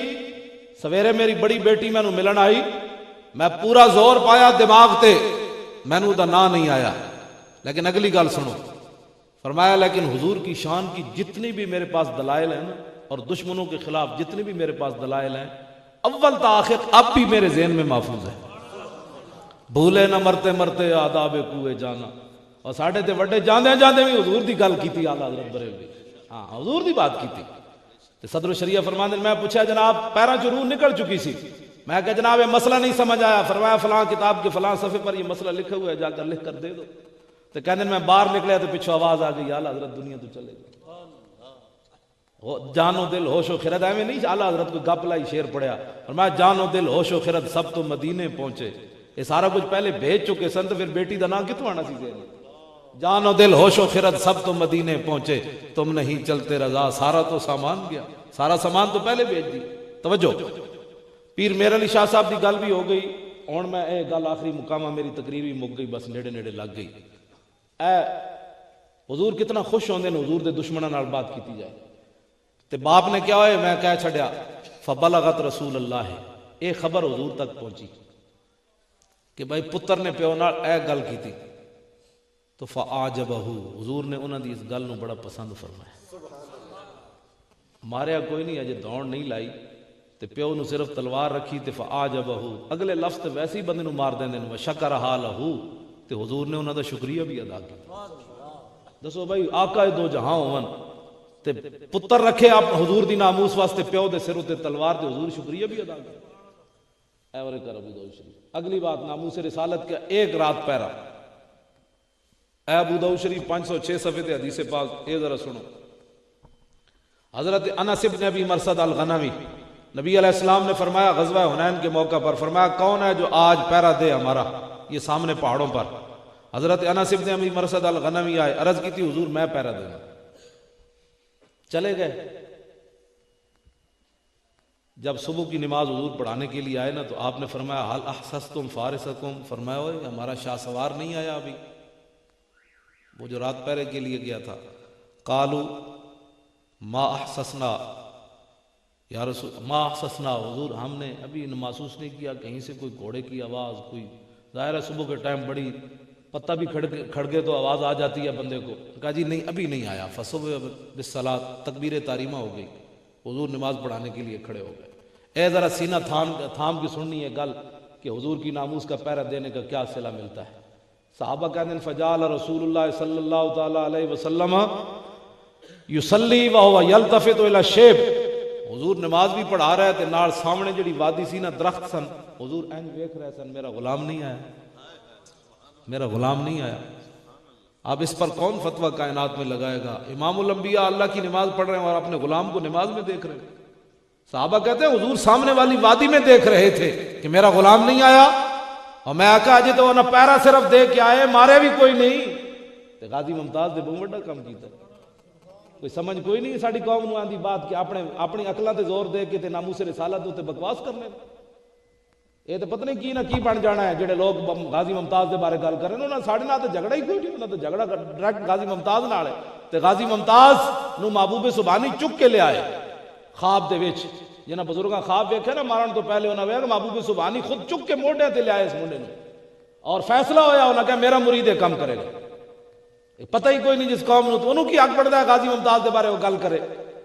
سویرے میری بڑی بیٹی مینوں ملن آئی، میں پورا زور پایا دماغ تے، مینوں دا نا نہیں آیا، لیکن اگلی گل سنو. فرمایا لیکن حضور کی شان کی جتنی بھی میرے پاس دلائل ہیں اور دشمنوں کے خلاف جتنی بھی میرے پاس دلائل ہیں اول تا آخر اب بھی میرے ذہن میں محفوظ ہے، بھولے نہ مرتے مرتے آداب کوئے جانا. اور ساڑھے تے وڈے جاندے جاندے بھی حضور دی گل کیتی اعلیٰ حضرت بریلوی، ہاں حضور دی بات کیتی. تے صدر الشریعہ فرماندے میں پوچھا جناب پیراں چ روح نکل چکی سی، میں کہا جناب یہ مسئلہ نہیں سمجھ آیا. فرمایا فلاں کتاب کے فلاں صفحے پر یہ مسئلہ لکھا ہوا ہے, جا کر لکھ کر دے دو. تو کہنے میں باہر نکلیا تو پیچھے آواز آ گئی, اعلیٰ حضرت دنیا تو چلے گئی. جان و دل ہوش و خرد, ایویں نہیں اعلیٰ حضرت کو گپ لائی شیر پڑھیا. فرمایا جان و دل ہوش و خرد سب تو مدینے پہنچے. یہ سارا کچھ پہلے بھیج چکے سن, تو پھر بیٹی دا نام کتوں آنا سی. جان و دل ہوش و خرد سب تو مدینے پہنچے, تم نہیں چلتے رضا سارا تو سامان گیا. سارا سامان تو پہلے بھیج دی. توجہ, پیر میر علی شاہ صاحب دی گل بھی ہو گئی. ہن میں اے گل آخری مقامہ میری تقریر بھی مک گئی, بس نیڑے نیڑے لگ گئی. اے حضور کتنا خوش ہوندے نے حضور دے دشمناں نال بات کیتی جائے. تے باپ نے کیا ہوئے, میں کہہ چھڈیا فبلغت رسول اللہ, اے خبر حضور تک پہنچی کہ بھائی پتر نے پیو نال اے گل کیتی. تو فاعجبہ, حضور نے انہاں دی اس گل نو بڑا پسند فرمایا. ماریا کوئی نہیں, اجے دوڑ نہیں لائی, تے پیو نو صرف تلوار رکھی. تے فاعجبہ, اگلے لفظ تے ویسے ہی بندے نو مار دیندے نے. وشکر حالہ, تے حضور نے انہاں دا شکریہ بھی ادا کیا. دسو بھائی آقا دو جہاں ہون تے پتر رکھے آپ حضور دی ناموس واسطے, پیو دے سر تے تلوار, تے حضور شکریہ بھی ادا کیا. اے ورے کر ابو داؤد شریف. اگلی بات ناموس رسالت کا ایک رات پہرا. اے ابو داؤد شریف 506 صفحے تے حدیث پاک, اے ذرا سنو. حضرت انس بن ابی مرثد الغنوی, نبی علیہ السلام نے فرمایا غزوہ حنین کے موقع پر, فرمایا کون ہے جو آج پہرا دے ہمارا, یہ سامنے پہاڑوں پر. حضرت انس بن ابی مرثد الغنوی آئے, عرض کی تھی حضور میں پہرا دوں. چلے گئے. جب صبح کی نماز حضور پڑھانے کے لیے آئے نا, تو آپ نے فرمایا حل احسستم فارسکم, فرمایا ہوئے ہمارا شاہ سوار نہیں آیا ابھی, وہ جو رات پہرے کے لیے گیا تھا. قالو ما احسسنا یا رسول, ما احسسنا, حضور ہم نے ابھی محسوس نہیں کیا کہیں سے کوئی گھوڑے کی آواز, کوئی ظاہر ہے صبح کے ٹائم بڑی پتہ بھی کھڑکے تو آواز آ جاتی ہے بندے کو. کہا جی نہیں ابھی نہیں آیا. فصبح بالصلاۃ, تکبیر تاریمہ ہو گئی, حضور نماز پڑھانے کے لیے کھڑے ہو گئے. اے ذرا سینہ تھام کی سننی ہے گل کہ حضور کی ناموس کا پہرا دینے کا کیا صلہ ملتا ہے. صحابہ کہتے ہیں فجعل رسول اللہ صلی اللہ تعالی علیہ وسلم یصلی وہو یلتفت الی الشیب, حضور نماز بھی پڑھا رہے تھے, نال سامنے جڑی وادی سی نا درخت سن, حضور اینج دیکھ رہے سن, میرا غلام نہیں آیا, میرا غلام نہیں آیا. اب اس پر کون فتویٰ کائنات میں لگائے گا؟ امام الانبیاء اللہ کی نماز پڑھ رہے ہیں اور اپنے غلام کو نماز میں دیکھ رہے ہیں. صحابہ کہتے ہیں حضور سامنے والی وادی میں دیکھ رہے تھے کہ میرا غلام نہیں آیا, اور میں آقا اجے تو نہ پیرا صرف دے کے آئے, مارے بھی کوئی نہیں. تے غازی ممتاز نے بہت بڑا کام کیتا. کوئی سمجھ کوئی نہیں ساری قوم نو آندی بات کہ اپنی عقلاں تے زور دے کے تے ناموس رسالت تے بکواس کرنے. یہ تو پتہ نہیں کی نہ کی بن جانا ہے. جڑے لوگ غازی ممتاز دے بارے گل کر رہے ہیں انہاں ساڈے نال تے جھگڑا ہی کوئی نہیں, انہاں تے جھگڑا ڈائریکٹ غازی ممتاز نال ہے. تے غازی ممتاز نو محبوب سبحانی چک کے لے آئے خواب دے وچ. جنہاں بزرگاں خواب ویکھے نا مارن تو پہلے انہاں ویکھیا محبوب سبحانی خود چک کے موڈے تے لے آئے اس منڈے نو, اور فیصلہ ہویا انہاں کہ میرا مرید کم کرے گا. پتہ ہی کوئی نہیں جس قوم نو, تو انہوں کی حق بڑھتا ہے غازی ممتاز دے بارے وہ گل کرے.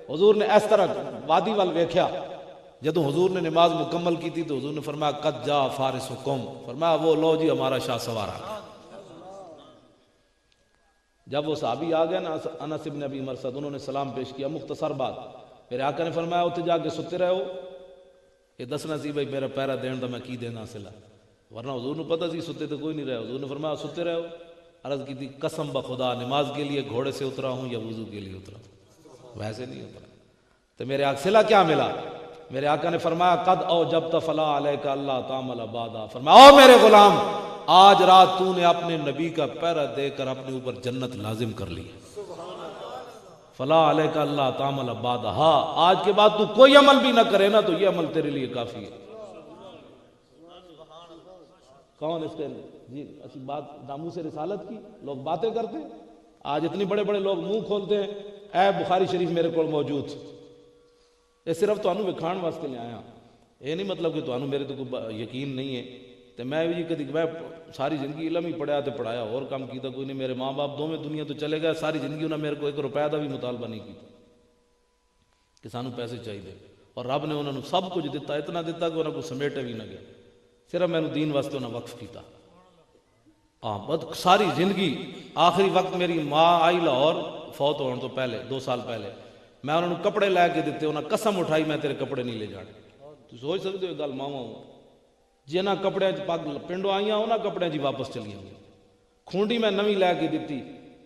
حضور نے اس طرح وادی وال ویکھیا. جدو حضور نے نماز مکمل کی تھی تو حضور نے فرمایا قد جاء فارسکم, فرمایا وہ لو جی ہمارا شاہ سوار آ گیا. جب وہ صحابی آ گئے نا انس بن ابی مرثد, انہوں نے سلام پیش کیا, مختصر بات. میرے آقا نے فرمایا اتنے جا کے ستے رہو, یہ دسنا سی بھائی میرا پیرا دین دا میں کی دینا سلا, ورنہ حضور نے پتہ سی ستے تو کوئی نہیں رہے. حضور نے فرمایا ستے رہو. عرض کی تھی قسم بخدا نماز کے لیے گھوڑے سے اترا ہوں یا وضو کے لیے اترا ہوں, ویسے نہیں اترا. تو میرے آقا صلہ کیا ملا؟ میرے آقا نے فرمایا قد اوجبت فلا علیک اللہ تعمل بعدا, فرمایا او میرے غلام آج رات تو نے اپنے نبی کا پہرا دے کر اپنے اوپر جنت لازم کر لی. فلا علیک اللہ تعمل بعدا, ہاں آج کے بعد تو کوئی عمل بھی نہ کرے نا تو یہ عمل تیرے لیے کافی ہے. کون اس کے جی اچھی بات ناموس رسالت کی لوگ باتیں کرتے ہیں. آج اتنے بڑے بڑے لوگ منہ کھولتے ہیں. اے بخاری شریف میرے کو موجود, یہ صرف تانوں وکھان واسطے لے آیا, یہ نہیں مطلب کہ تانوں میرے تو کوئی یقین نہیں ہے. تو میں بھی کدی میں ساری زندگی علم ہی پڑھیا تو پڑھایا, اور کام کیتا کوئی نہیں. میرے ماں باپ دونوں دنیا تو چلے گئے, ساری زندگی انہوں نے میرے کو 1 روپے کا بھی مطالبہ نہیں کیتا کہ سانوں پیسے چاہیے, اور رب نے انہوں نے سب کچھ دیتا, اتنا دیتا کہ انہوں کو سمیٹے بھی نہ گیا. صرف میں دین واسطے انہوں نے وقف کیتا. ہاں بس ساری زندگی آخری وقت میری ماں آئی لاہور فوت ہونے تو پہلے 2 سال پہلے, میں انہوں نے کپڑے لے کے دیتے, انہوں نے قسم اٹھائی میں تیرے کپڑے نہیں لے جانے. تو سوچ سکتے ہو گل ماں جنہاں کپڑے پگ پنڈوں آئیاں انہاں کپڑے جی واپس چلی گئی. کھونڈی میں نویں لے کے دیتی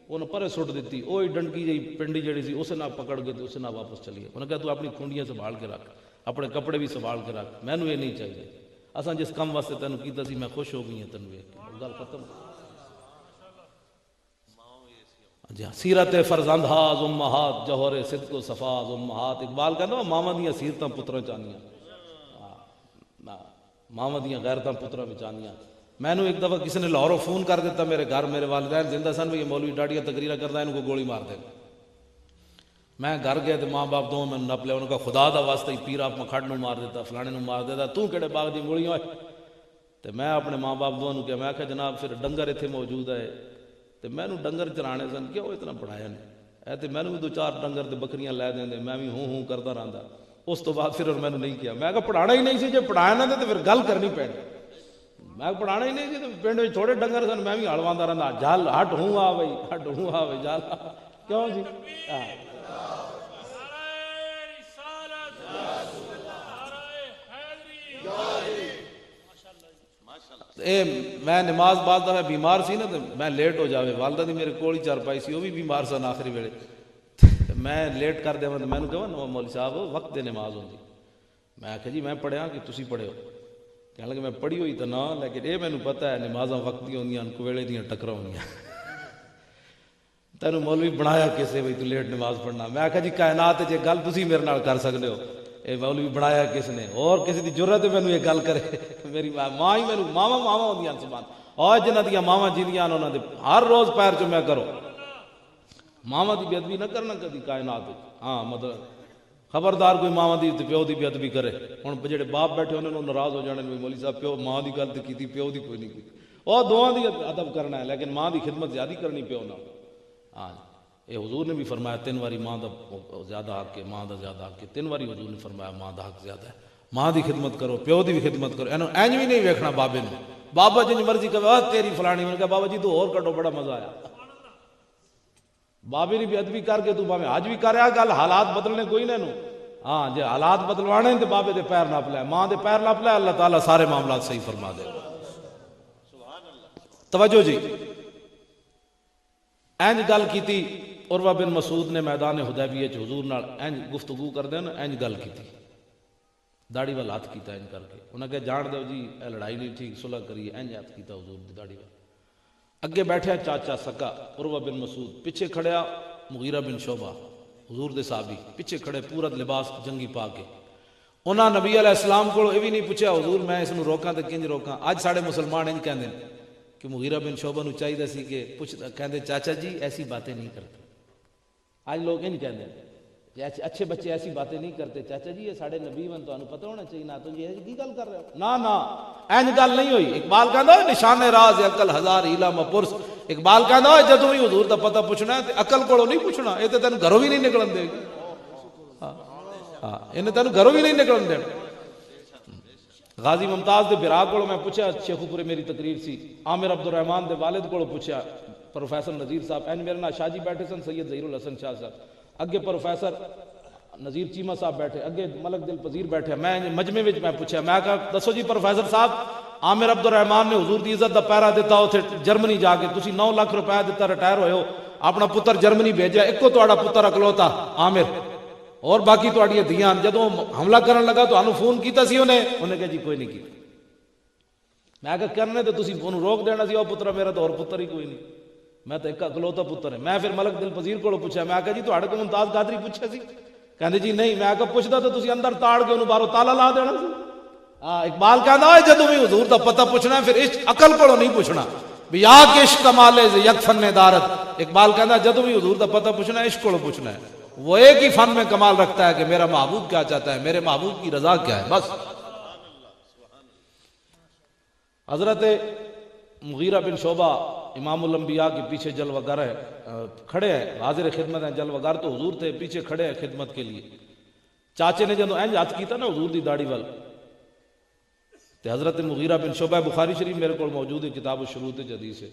انہوں پرے سٹ دیتی, وہی ڈنکی جی پنڈی جڑی سی اسے نہ پکڑ گئے اسے نہ واپس چلی گئی. انہوں نے کہا تو اپنی کھونڈیاں سنبھال کے رکھ, اپنے کپڑے بھی سنبھال کے رکھ, مینوں یہ نہیں چاہیے. اساں جس کام واسطے تینوں کیتا سی میں خوش ہو گئی ہوں تینوں ویکھ کے. گل ختم. جی سیرت فرزند ہاز امہات جوہر صدق و صفاز امہات. اقبال کہنا ماواں دیاں سیرتاں پتراں چانیاں, ماواں دیاں غیرتاں پتراں وچ آنیاں. مینوں ایک دفعہ کسی نے لاہوروں فون کر دیتا میرے گھر, میرے والدین زندہ سن, بھی یہ مولوی ڈاڈیاں تقریریں کردا ہے, ان کو گولی مار دے. میں گھر گیا تو ماں باپ دونوں میں نپ لیا. انہوں نے کہا خدا دا واسطہ ہی پیر آپ مکھڑ نو مار دیتا, فلانے نو مار دیتا, تو کہڑے باغ دی گولیاں ہوئے. تو میں اپنے ماں باپ دونوں کہا, میں کہا جناب پھر ڈنگر اتنے موجود ہے تو میں نو ڈنگر چرانے سن, کیوں اتنا پڑھایا نہیں اے, تو میں نو بھی دو چار ڈنگر تے بکریاں لے دیں دے, میں بھی ہوں کرتا رہتا. اس تو بعد پھر میں نے نہیں کیا. میں کہا پڑھانا ہی نہیں سی, جے پڑھایا نہ تو پھر گل کرنی پڑی. میں پڑھانا ہی نہیں سی تو پنڈ میں تھوڑے ڈنگر سن, میں بھی ہڑوانا رہتا, جل ہٹ ہوں آ بھائی, ہٹ ہوں آ بھائی جل. کیوں جی میں نماز بعد دفعہ بیمار سی نا, تو میں لیٹ ہو جاوے, والدہ دی میرے کول ہی چارپائی سی, وہ بھی بیمار سن آخری ویلے, میں لیٹ کر دیا. تو میں نے کہا مولوی صاحب وقت دے نماز ہوندی. میں کہا جی میں پڑھیا کہ تسی پڑھے ہو. کہنے لگے میں پڑھی ہوئی تو نہ, لیکن یہ مینوں پتہ ہے نمازاں وقت دی ہوندیاں, کویلے دیاں ٹکراں ہوندیاں. تینوں مولوی بنایا کسے بھئی تو لیٹ نماز پڑھنا. میں کہا جی کائنات جے گل تسی میرے نال کر سکدے ہو, اے مولوی بنایا کس نے, اور کسی دی جرت ہے مینوں یہ گل کرے. میری ماں ہی مینوں ماواں ہوندیاں سبحان, اور جنہاں دیاں ماواں جیندیاں انہاں دے ہر روز پیر چومیا کرو. ماواں دی بے ادبی نہ کرنا کدی کائنات. ہاں مطلب خبردار کوئی ماواں دی تے پیو دی بے ادبی کرے. ہن جڑے باپ بیٹھے انہاں نوں ناراض ہو جانے مولوی صاحب پیو ماں دی گل تے کیتی, پیو دی کوئی نہیں کیتی. اور دعاں دی ادب کرنا ہے, لیکن ماں دی خدمت زیادہ کرنی پیو نہ. ہاں یہ حضور نے بھی فرمایا 3 واری ماں دا زیادہ حق ہے, ماں دا زیادہ حق ہے. 3 واری حضور نے فرمایا ماں دا حق زیادہ ہے. ماں دی خدمت کرو, پیو دی بھی خدمت کرو. اینج بھی نہیں ویکھنا بابے نے, بابا جن مرضی کہے تیری فلانی, میں نے کہا بابا جی تو اور کٹو, بڑا مزہ آیا. بابے نے بھی ادبی کر کے تو بابے آج بھی کریا گل, حالات بدلنے کوئی نہ. ہاں جی حالات بدلوانے تو بابے دے پیر نپ لے, ماں دے پیر نپ لے, اللہ تعالیٰ سارے معاملات صحیح فرما دے. توجہ جی, اینج گل کیتی عروہ بن مسعود نے میدان حدیبیہ چ حضور نال اینج گفتگو کردے نا, اینج گل کیتی, داڑھی وال ہاتھ کیتا اینج کر کے. انہاں کہا جان دو جی اے لڑائی نہیں ٹھیک, صلح کریے. اینج ہاتھ کیتا حضور دی داڑھی وال. اگے بیٹھیا چاچا سکا عروہ بن مسعود, پیچھے کھڑیا مغیرہ بن شعبہ حضور دے صحابی, پیچھے کھڑے پورا لباس جنگی پا کے. انہاں نبی علیہ السلام کو یہ بھی نہیں پوچھا حضور میں اس نو روکاں تے کنج روکاں. اج ساڈے مسلمان انج کہندے کہ مغیرہ بن شعبہ نو چاہیے سی کہ کہندے چاچا جی ایسی باتیں نہیں کرتے. آج لوگ انج کہندے اچھے بچے ایسی باتیں نہیں کرتے, چاچا جی یہ ساڈے نبی ون تانوں پتہ ہونا چاہیے, نہ تو جی کی گل کر رہے ہو. نہ اینج گل نہیں ہوئی. اقبال کہندا نشان راز عقل ہزار ہیلا مپرس. اقبال کہندا جدوں بھی حضور دا پتہ پوچھنا ہے تے عقل کولوں نہیں پوچھنا, اے تے تینوں گھروں بھی نہیں نکلن دے گی. ہاں انہیں تینوں گھروں بھی نہیں نکلن دینا. غازی ممتاز دے برا کو میں پوچھا, شیخو پورے میری تقریر سی, عامر عبد الرحمان دے والد کو پوچھا, پروفیسر نذیر صاحب این میرے نال شاہ جی بیٹھے سن, سید ظہیر الحسن شاہ صاحب, اگے پروفیسر نذیر چیمہ صاحب بیٹھے, اگے ملک دل پذیر بیٹھے. میں مجمع وچ میں پوچھا, میں کہا دسو جی پروفیسر صاحب عامر عبد الرحمان نے حضور دی عزت دا پیرا دیتا اوتھے جرمنی جا کے, تسی 9 لاکھ روپے دیتا ریٹائر ہوئے ہو, اپنا پتر جرمنی بھیجا, ایکو تہاڈا پتر اکلوتا عامر, اور باقی تہاڈیاں دھیاں. جدوں حملہ کرن لگا تو انہوں فون کیتا سی, انہیں کہا جی کوئی نہیں کیتا. میں کہا کرنے تو تسی انہوں روک دینا سی, او پتر میرا تو اور پتر ہی کوئی نہیں, میں تو ایک اکلوتا پتر ہے. میں پھر ملک دل پذیر کو پوچھا, میں کہا جی تہاڈے کو ممتاز قادری پوچھا سی, کہندے جی نہیں. میں کہا پوچھدا تو تسی اندر تاڑ کے انہوں باہروں تالا لا دینا سی. اقبال کہندا ہے جدوں بھی حضور دا پتہ پوچھنا ہے پھر عشق عقل کولوں نہیں پوچھنا, بیا کے عشق کمالے ز یک فن دارت. اقبال کہندا جدوں بھی حضور دا پتہ پوچھنا ہے عشق کولوں پوچھنا ہے. وہ ایک ہی فن میں کمال رکھتا ہے کہ میرا محبوب کیا چاہتا ہے, میرے محبوب کی رضا کیا ہے, بس. حضرت مغیرہ بن شعبہ امام الانبیاء کے پیچھے جلوگر ہے, کھڑے ہیں, حاضر خدمت ہیں. جلوگر تو حضور تھے, پیچھے کھڑے ہیں خدمت کے لیے. چاچے نے جدوں اینج ہاتھ کیتا نا حضور دی داڑھی وال, تے حضرت مغیرہ بن شعبہ, بخاری شریف میرے کو موجود ہے, کتاب الشروط حدیث ہے,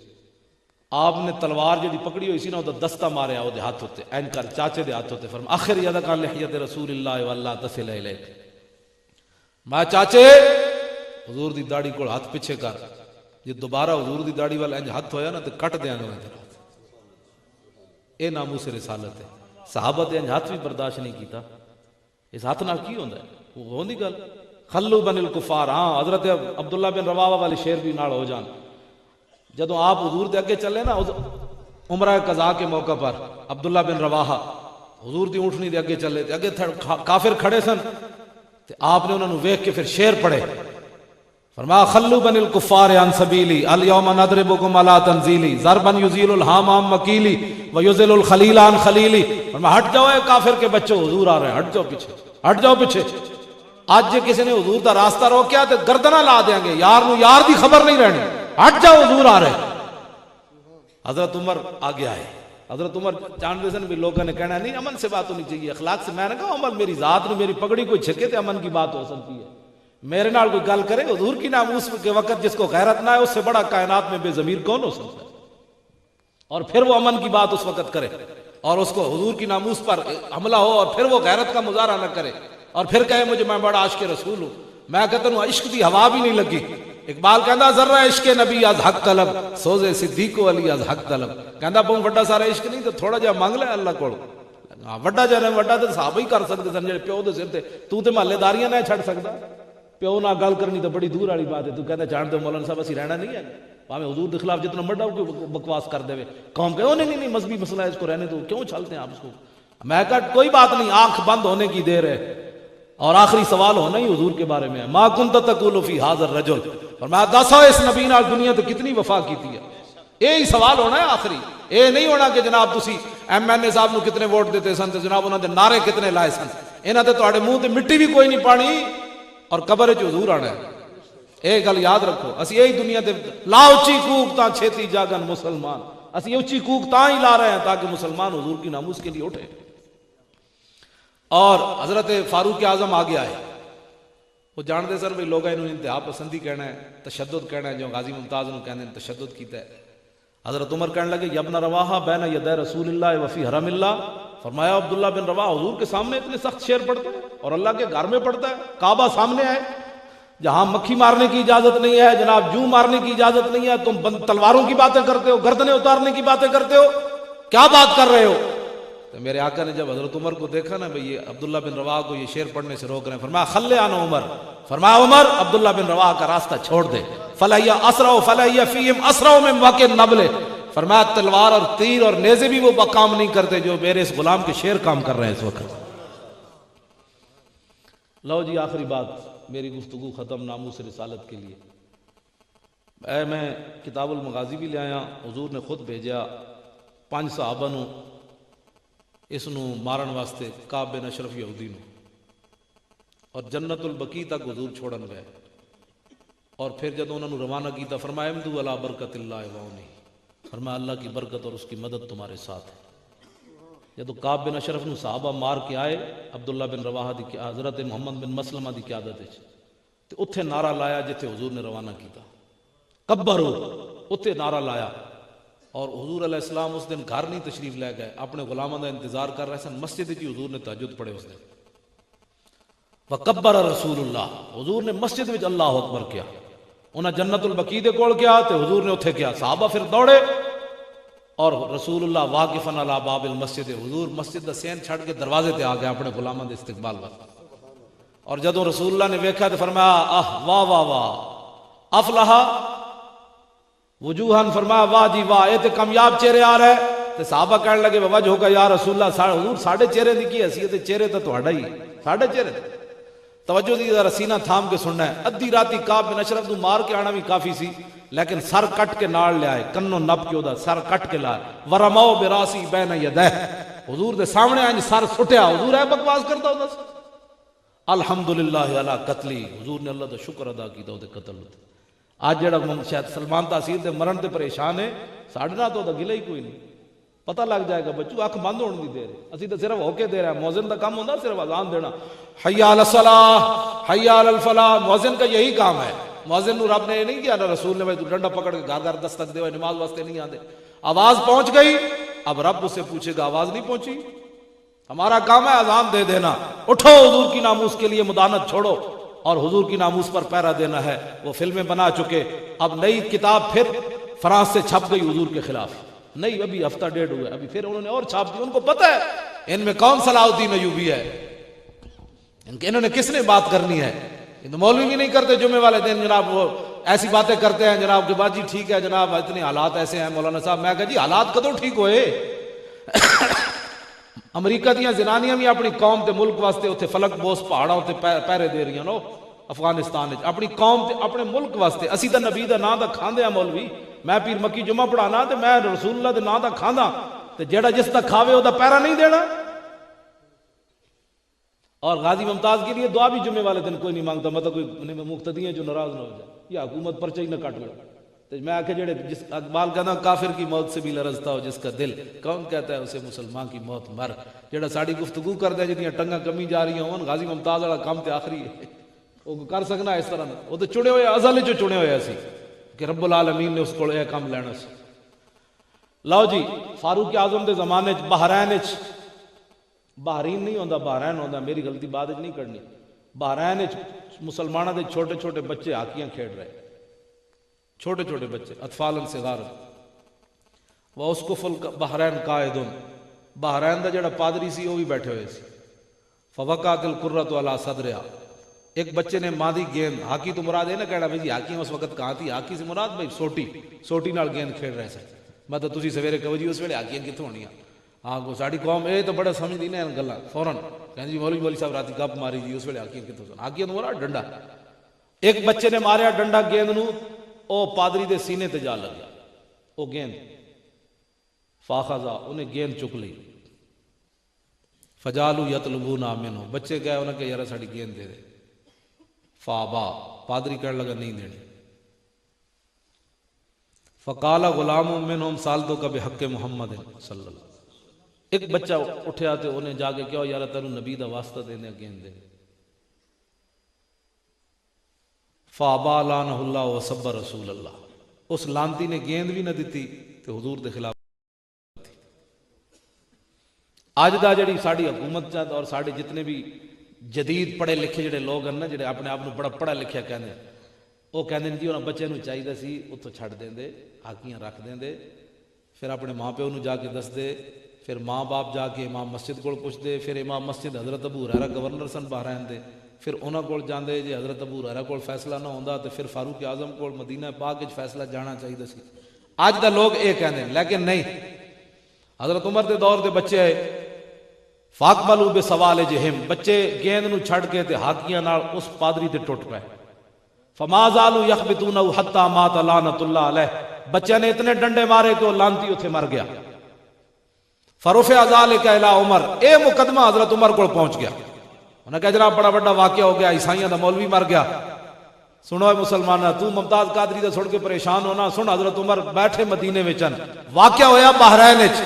آپ نے تلوار جڑی پکڑی ہوئی سی نا وہ دستہ ماریا وہ ہاتھ ہوتے, این کر چاچے دے ہاتھ ہوتے. فرما آخر یدک عن لحیۃ رسول اللہ واللہ تصل الیک. میں چاچے حضور دی داڑھی کو ہاتھ پیچھے کر، جی دوبارہ حضور دی داڑھی والا انج ہاتھ ہویا نا تو کٹ دیاں گا تیرا ہاتھ۔ اے ناموس رسالت ہے۔ صحابہ تے انج ہاتھ بھی برداشت نہیں کیتا، اس ہاتھ نال کی ہوندا ہے؟ وہ ہوندی گل خلو بن الکفار۔ ہاں حضرت عبداللہ بن رواحہ والے شعر بھی نال ہو جان، جدوں آپ حضور دے اگے چلے نا عمرہ قضاء کے موقع پر، عبداللہ بن رواحہ حضور دی اونٹنی دے اگے چلے تے اگے کافر کھڑے سن تے آپ نے انہاں نو ویکھ کے پھر شعر پڑھے، فرمایا خلو بن الکفار عن سبیلی الیوم نضربکم علی تنزیلی ضربا یزیل الہام عن مکیلی ویزل الخلیل عن خلیلی۔ فرمایا ہٹ جاؤ اے کافر کے بچوں، حضور آ رہے ہیں، ہٹ جاؤ پیچھے، ہٹ جاؤ پیچھے۔ آج جے کسی نے حضور دا راستہ روکیا تے گردناں لا دیاں گے، یار نو یار دی خبر نہیں رہنی، ہٹ جاؤ حضور آ رہے ہیں۔ حضرت عمر آگے آئے، حضرت عمر جانتے سن بھی لوگوں نے کہنا نہیں امن سے بات ہونی چاہیے، اخلاق سے۔ میں نے کہا عمر میری ذات میں میری پگڑی کوئی چھکے تے امن کی بات ہو سکتی ہے، میرے نال کوئی گل کرے حضور کی ناموس کے وقت جس کو غیرت نہ ہے، اس سے بڑا کائنات میں بے ضمیر کون ہو سکتا ہے؟ اور پھر وہ امن کی بات اس وقت کرے اور اس کو حضور کی ناموس پر حملہ ہو اور پھر وہ غیرت کا مظاہرہ نہ کرے اور پھر کہے مجھے میں بڑا عاشق رسول ہوں۔ میں کہتا ہوں عشق دی ہوا بھی نہیں لگی۔ اقبال کہندا ذرہ عشق نبی از حق طلب سوزے صدیق علی از حق طلب۔ کہندا بہت بڑا سارا عشق نہیں تو تھوڑا جہا منگ لے اللہ کول، وڈا جہا وڈا تے صحابہ ہی کر سکتے سن، جڑے پیو دے سر تے محلے داریاں نہ چھڑ سکدا۔ پیو نہ گل کرنی تو بڑی دور والی بات ہے، تو کہندا جان دے مولانا صاحب اسی رہنا نہیں ہے، پاویں حضور کے خلاف جتنا بڑا کوئی بکواس کر دے قوم کہ نہیں مذہبی مسئلہ ہے اس کو رہنے دو، کیوں چھلتے ہیں آپ اس کو؟ میں کہا کوئی بات نہیں، آنکھ بند ہونے کی دیر ہے اور آخری سوال ہونا ہی حضور کے بارے میں ہے۔ ما کنت تقول فی ھذا الرجل، فرمایا دسو اس نبی نال دنیا تے کتنی وفا کیتی ہے، یہی سوال ہونا ہے آخری۔ اے نہیں ہونا کہ جناب تسی ایم این اے صاحب نو کتنے ووٹ دیتے سن تے جناب انہاں دے نعرے کتنے لائے سن، انہاں تے تہاڈے منہ تے مٹی بھی کوئی نہیں پانی اور قبر وچ حضور آنا ہے۔ اے گل یاد رکھو، اسی یہی دنیا تے لا اچھی کوک تا چھیتی جاگن مسلمان، اسی اچھی کوک تا ہی لا رہے ہیں تاکہ مسلمان حضور کی ناموس کے لیے اٹھے۔ اور حضرت فاروق اعظم آگے آئے، وہ جانتے سر بھی لوگ انہوں نے انتہا پسندی کہنا ہے، تشدد کہنا ہے، جو غازی ممتاز نے کہنے تشدد کیتا ہے۔ حضرت عمر کہنے لگے یبن رواحہ بین یدی رسول اللہ وفی حرم اللہ، فرمایا عبداللہ بن رواحہ حضور کے سامنے اتنے سخت شعر پڑھتے ہیں اور اللہ کے گھر میں پڑھتا ہے، کعبہ سامنے ہے جہاں مکھی مارنے کی اجازت نہیں ہے، جناب جوں مارنے کی اجازت نہیں ہے، تم تلواروں کی باتیں کرتے ہو، گردنیں اتارنے کی باتیں کرتے ہو، کیا بات کر رہے ہو؟ تو میرے آقا نے جب حضرت عمر کو دیکھا نا بھئی یہ عبداللہ بن رواحہ کو یہ شعر پڑھنے سے روک رہے ہیں، فرمایا خلے آنا عمر، فرمایا عمر عبداللہ بن رواحہ کا راستہ چھوڑ دے، فلیا اسرع فلیا فیہم اسرع من واقع النبل، فرمایا تلوار اور تیر اور نیزے بھی وہ کام نہیں کرتے جو میرے اس غلام کے شعر کام کر رہے ہیں اس وقت۔ لو جی آخری بات، میری گفتگو ختم ناموس رسالت کے لیے۔ میں کتاب المغازی بھی لے آیا، حضور نے خود بھیجا 5 صحابہ نو اس نو مارن واسطے، کعب بن اشرف یہودی نو، اور جنت البقیع تک حضور چھوڑن گئے، اور پھر جب انہوں نے روانہ کیتا فرمایا امدو علی برکت اللہ وعونی، فرمایا اللہ کی برکت اور اس کی مدد تمہارے ساتھ ہے۔ جب کعب بن اشرف نو صحابہ مار کے آئے عبداللہ بن رواحہ دی حضرت محمد بن مسلمہ دی قیادت وچ، تے اتھے نعرہ لایا جتھے حضور نے روانہ کیتا، کبرو، اتھے نعرہ لایا، اور حضور علیہ السلام اس دن گھر نہیں تشریف لے گئے، اپنے غلاموں کا انتظار کر رہے سن، مسجد کی حضور نے تہجد پڑھے اس دن، وکبر رسول اللہ، حضور نے مسجد وچ اللہ اکبر کیا، انہاں جنت البقیع دے کول کیا تے حضور نے اتھے کیا، صحابہ پھر دوڑے اور رسول اللہ واقفن علی باب المسجد، حضور مسجد دا سین چھڑ کے دروازے تے آ گئے اپنے غلاموں دے استقبال واسطے، اور جدوں رسول اللہ نے ویکھا تے فرمایا آہ واہ واہ واہ افلح وجوہن، فرمایا واہ جی واہ یہ تے کامیاب چہرے آ رہے، تے صحابہ کہنے لگے وجہ ہوگا یا رسول اللہ، حضور ساڑھے چہرے دی کی حیثیت ہے، چہرے تو تہاڈا ہی ساڑھے چہرے۔ توجہ دی ذرا سینہ تھام کے سننا ہے، ادھی راتی کعب بن اشرف نو مار کے آنا بھی کافی سی، لیکن سر کٹ کے نال لے آئے، کنو نپ کے دا سر کٹ کے لائے، ورماؤ براسی بین یدہ، حضور دے سامنے آئیں سر سٹیا، حضور ہے بکواس کرتا ہوتا سی، الحمدللہ علی قتلی، حضور نے اللہ دا شکر ادا کیتا ہوتے قتل ہوتے۔ آج جڑا شاید سلمان تاثیر دے مرن تے پریشان ہے، ساڑھے نہ تو دا گلہ ہی کوئی نہیں، پتہ لگ جائے گا بچو اکھ بند ہونے دی دیر ہے، اسی تو صرف ہو کے دے رہا ہے، مؤذن دا کام ہوندہ صرف اذان دینا، حی علی الصلاۃ حی علی الفلاح، مؤذن کا یہی کام ہے، مؤذن نو رب نے یہ نہیں کیا نہ رسول نے تو ڈنڈا پکڑ کے گھر گھر دستک دے ہوئے نماز واسطے نہیں آتے، آواز پہنچ گئی اب رب اسے پوچھے گا آواز نہیں پہنچی، ہمارا کام ہے اذان دے دینا، اٹھو حضور کی ناموس کے لیے مدانت چھوڑو، اور حضور کی ناموس پر پہرا دینا ہے. وہ فلمیں بنا چکے. اب نئی کتاب پھر فرانس سے چھپ گئی حضور کے خلاف. نہیں ابھی ہفتہ ڈیڑھ ہوا ہے, ابھی پھر انہوں نے اور چھاپ دی. ان کو پتہ ہے ان میں کون صلاح الدین ایوبی ہے, انہوں نے کس نے بات کرنی ہے. مولوی بھی نہیں کرتے جمعے والے دن جناب وہ ایسی باتیں کرتے ہیں جناب کہ بات جی ٹھیک ہے جناب اتنے حالات ایسے ہیں مولانا صاحب. میں کہا جی حالات کدوں ٹھیک ہوئے. امریکہ دیاں زنانیاں بھی اپنی قوم تے ملک واسطے اتنے فلک بوس پہاڑوں تے پہرے دے رہی ہیں نو افغانستان اپنی قوم تے اپنے ملک واسطے. اسی تا نبی دا نام دا کھاندے ہیں مولوی. میں پیر مکی جمعہ پڑھانا تے میں رسول اللہ دے نام دا کھاندا تے جیڑا جس دا کھاوے او دا پہرا نہیں دینا. اور غازی ممتاز کے لیے دعا بھی جمعے والے دن کوئی نہیں مانگتا, مطلب کوئی مقتدی ہیں جو ناراض نہ ہو جائے یا حکومت پرچہ ہی نہ کاٹ لو. تو میں آکے جڑے جس اقبال کہتا کافر کی موت سے بھی لرزتا ہو جس کا دل, کون کہتا ہے اسے مسلمان کی موت مر. جڑا ساڑی گفتگو کرتا ہے جتنی ٹنگاں کمی جا رہی ہوں غازی ممتاز والا کام تے آخری ہے وہ کر سکنا اس طرح. وہ تو چڑے ہوئے ازل جو چنے ہوئے سی کہ رب العالمین نے اس کو یہ کام لینا سی. لو جی فاروق اعظم دے زمانے بحرین بحرین نہیں ہوتا بحرین ہوتا, میری غلطی بعد نہیں کرنی. بحرین مسلمانوں دے چھوٹے چھوٹے بچے ہاکیاں کھیڑ رہے, چھوٹے چھوٹے بچے اطفال صغار. واسقف البحرین قائدن, بحرین دا جڑا پادری سی وہ بھی بیٹھے ہوئے سی. فوقعت القرۃ علی صدرہا, ایک بچے نے مادی گیند, ہاکی تو مراد ہے نا کہنا بھائی جی ہاکی اس وقت کہاں تھی, ہاکی سے مراد بھائی سوٹی نال گیند کھیڑ رہے سن. مطلب تسی سویرے کہو جی اس ویلے ہاکیاں کتوں ہونیاں. ہاں کو ساڑی قوم اے تو بڑا سمجھ دی نا گلاں فوراً کہنے جی مولوی صاحب راتی گپ ماری جی اس ویلے ہاکیاں کتوں سن. ہاکیاں تو مراد ڈنڈا. ایک بچے نے ماریا ڈنڈا گیند نو, او پادری دے سینے تے جا لگیا او گیند. فاخذا, انہیں گیند چک لی. فجالو یطلبون منہ, بچے گئے انہیں کہ یارا ساڑی گیند دے دے. فابا, پادری کہنے لگا نہیں دینی. فقال غلام منہم سالتک بحق محمد صلی اللہ علیہ وسلم, ایک بچہ اٹھیا تے انہیں جا کے کہو یارا تینوں نبی دا واسطہ دینے گیند دے. فابا لعنہ اللہ وسب رسول اللہ, اس لانتی نے گیند بھی نہ دیتی تے حضور دے خلاف. آج دا جڑی ساڑی حکومت چاہتا اور ساڑے جتنے بھی جدید پڑھے لکھے جڑے لوگ ہیں نا جڑے اپنے آپ بڑا پڑھا لکھیا کہنے ہیں, وہ کہنے جی انہاں بچے نو چاہیے سی اتوں چھڑ دیں دے, ہاکیاں رکھ دیں دے, پھر اپنے ماں پیو نو جا کے دس دے, پھر ماں باپ جا کے امام مسجد کو پوچھ دے, پھر امام مسجد حضرت ابو ہریرہ گورنر سن بحرین دے, پھر انہاں کول جاندے جے حضرت ابو ہریرہ کول فیصلہ نہ ہوندا تے پھر فاروق اعظم کول مدینہ پاک وچ فیصلہ جانا چاہیے سی. اج دا لوگ اے کہندے لیکن نہیں. حضرت عمر دے دور دے بچے آئے فاقبلوا بسوالجہم, بچے گیند نو چھڑ کے تے ہاتھیاں نال اس پادری تے ٹوٹ پئے. فما زالوا یخبطونہ حتی مات لعنت اللہ علیہ, بچے نے اتنے ڈنڈے مارے کہ وہ لانتی اتھے مر گیا. فرفع ذلک الی عمر, اے مقدمہ حضرت عمر کو پہنچ گیا. انہوں نے کہا جناب بڑا بڑا واقعہ ہو گیا, عیسائیاں دا مولوی مر گیا. سنو اے مسلمانہ, تو ممتاز قادری دا سن کے پریشان ہونا, سن حضرت عمر بیٹھے مدینے وچن, واقعہ ہویا بحرین وچ.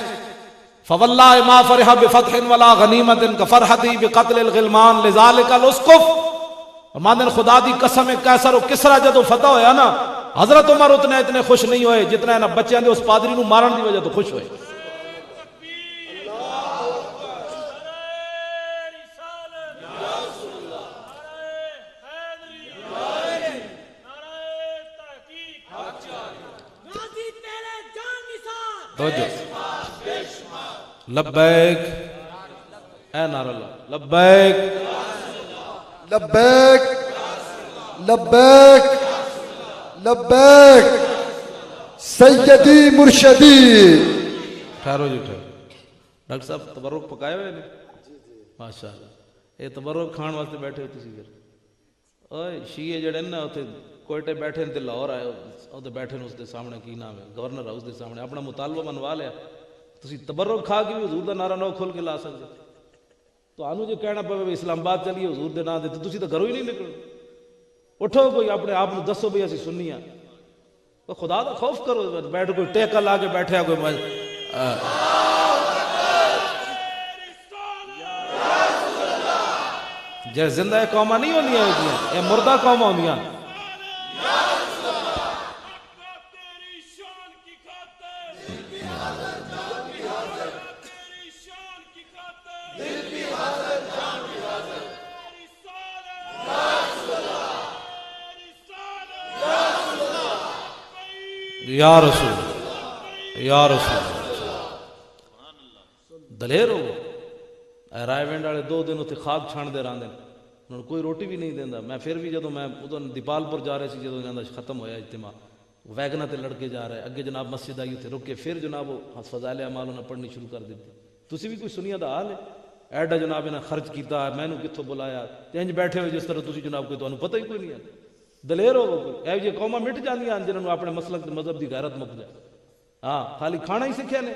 فواللہ ما فرح بفتح ولا غنیمت کفرحتی بقتل الغلمان لذالک الاسقف. ماندن خدا دی قسم کیسر و کسرا جدو فتح ہویا نا, حضرت عمر اتنے خوش نہیں ہوئے جتنا نا بچیاں دے اس پادری نو مارن دی وجہ تو خوش ہوئے. لبیک اے نار اللہ, لبیک لبیک لبیک لبیک سیدی مرشدی. ٹھہرو جی ٹھہرو. ڈاکٹر صاحب تبرک پکائے ہوئے نے ماشاء اللہ, یہ تبرک کھان واسطے بیٹھے ہو تسی. پھر اوے شیعہ جڑے نا اوتھے کوئٹے بیٹھے تے لاہور آئے اوتے بیٹھے اس دے سامنے کی نام ہے گورنر ہاؤس دے سامنے اپنا مطالبہ منوا لیا. تسی تبرک کھا کے بھی حضور دا نعرہ نو کھول کے لا سکتے. تو آنو جو کہنا پہ اسلام آباد چلیے حضور دے نام دے تو تسی تو گھروں ہی نہیں نکلو. اٹھو کوئی اپنے آپ نو دسو بھی اسی سنی ہیں, تو خدا دا خوف کرو. بیٹھ کوئی ٹیکا لا کے بیٹھے کوئی جے زندہ قوماں نہیں ہوندیاں ہوندیاں, یہ مردہ قوماں ہوندیاں. یا رسول یا رسول دلیر ہو رائے ونڈ والے 2 دن اتنے خاک چھان دے رہے انہوں کوئی روٹی بھی نہیں دینا. میں پھر بھی جدو میں ادھر دیپال پور جا رہے سی جدو جانا ختم ہویا اجتماع ویگنا تے لڑکے جا رہے اگے جناب مسجد آئی اتنے رکے پھر جناب فضائل اعمال انہیں پڑھنی شروع کر دیتی. تسی بھی کوئی سنیا دا حال ہے ایڈا جناب انہیں خرچ کیتا ہے میں نے کتوں بلایا انج بیٹھے ہوئے جس طرح تسی جناب کوئی تمہیں پتہ ہی کوئی نہیں ہے. دلیر ہو کوئی اے جی قوما مٹ جاندیاں جنہوں نے اپنے مسلک تے مذہب دی غیرت مک جائے. ہاں خالی کھانا ہی سکھیا نے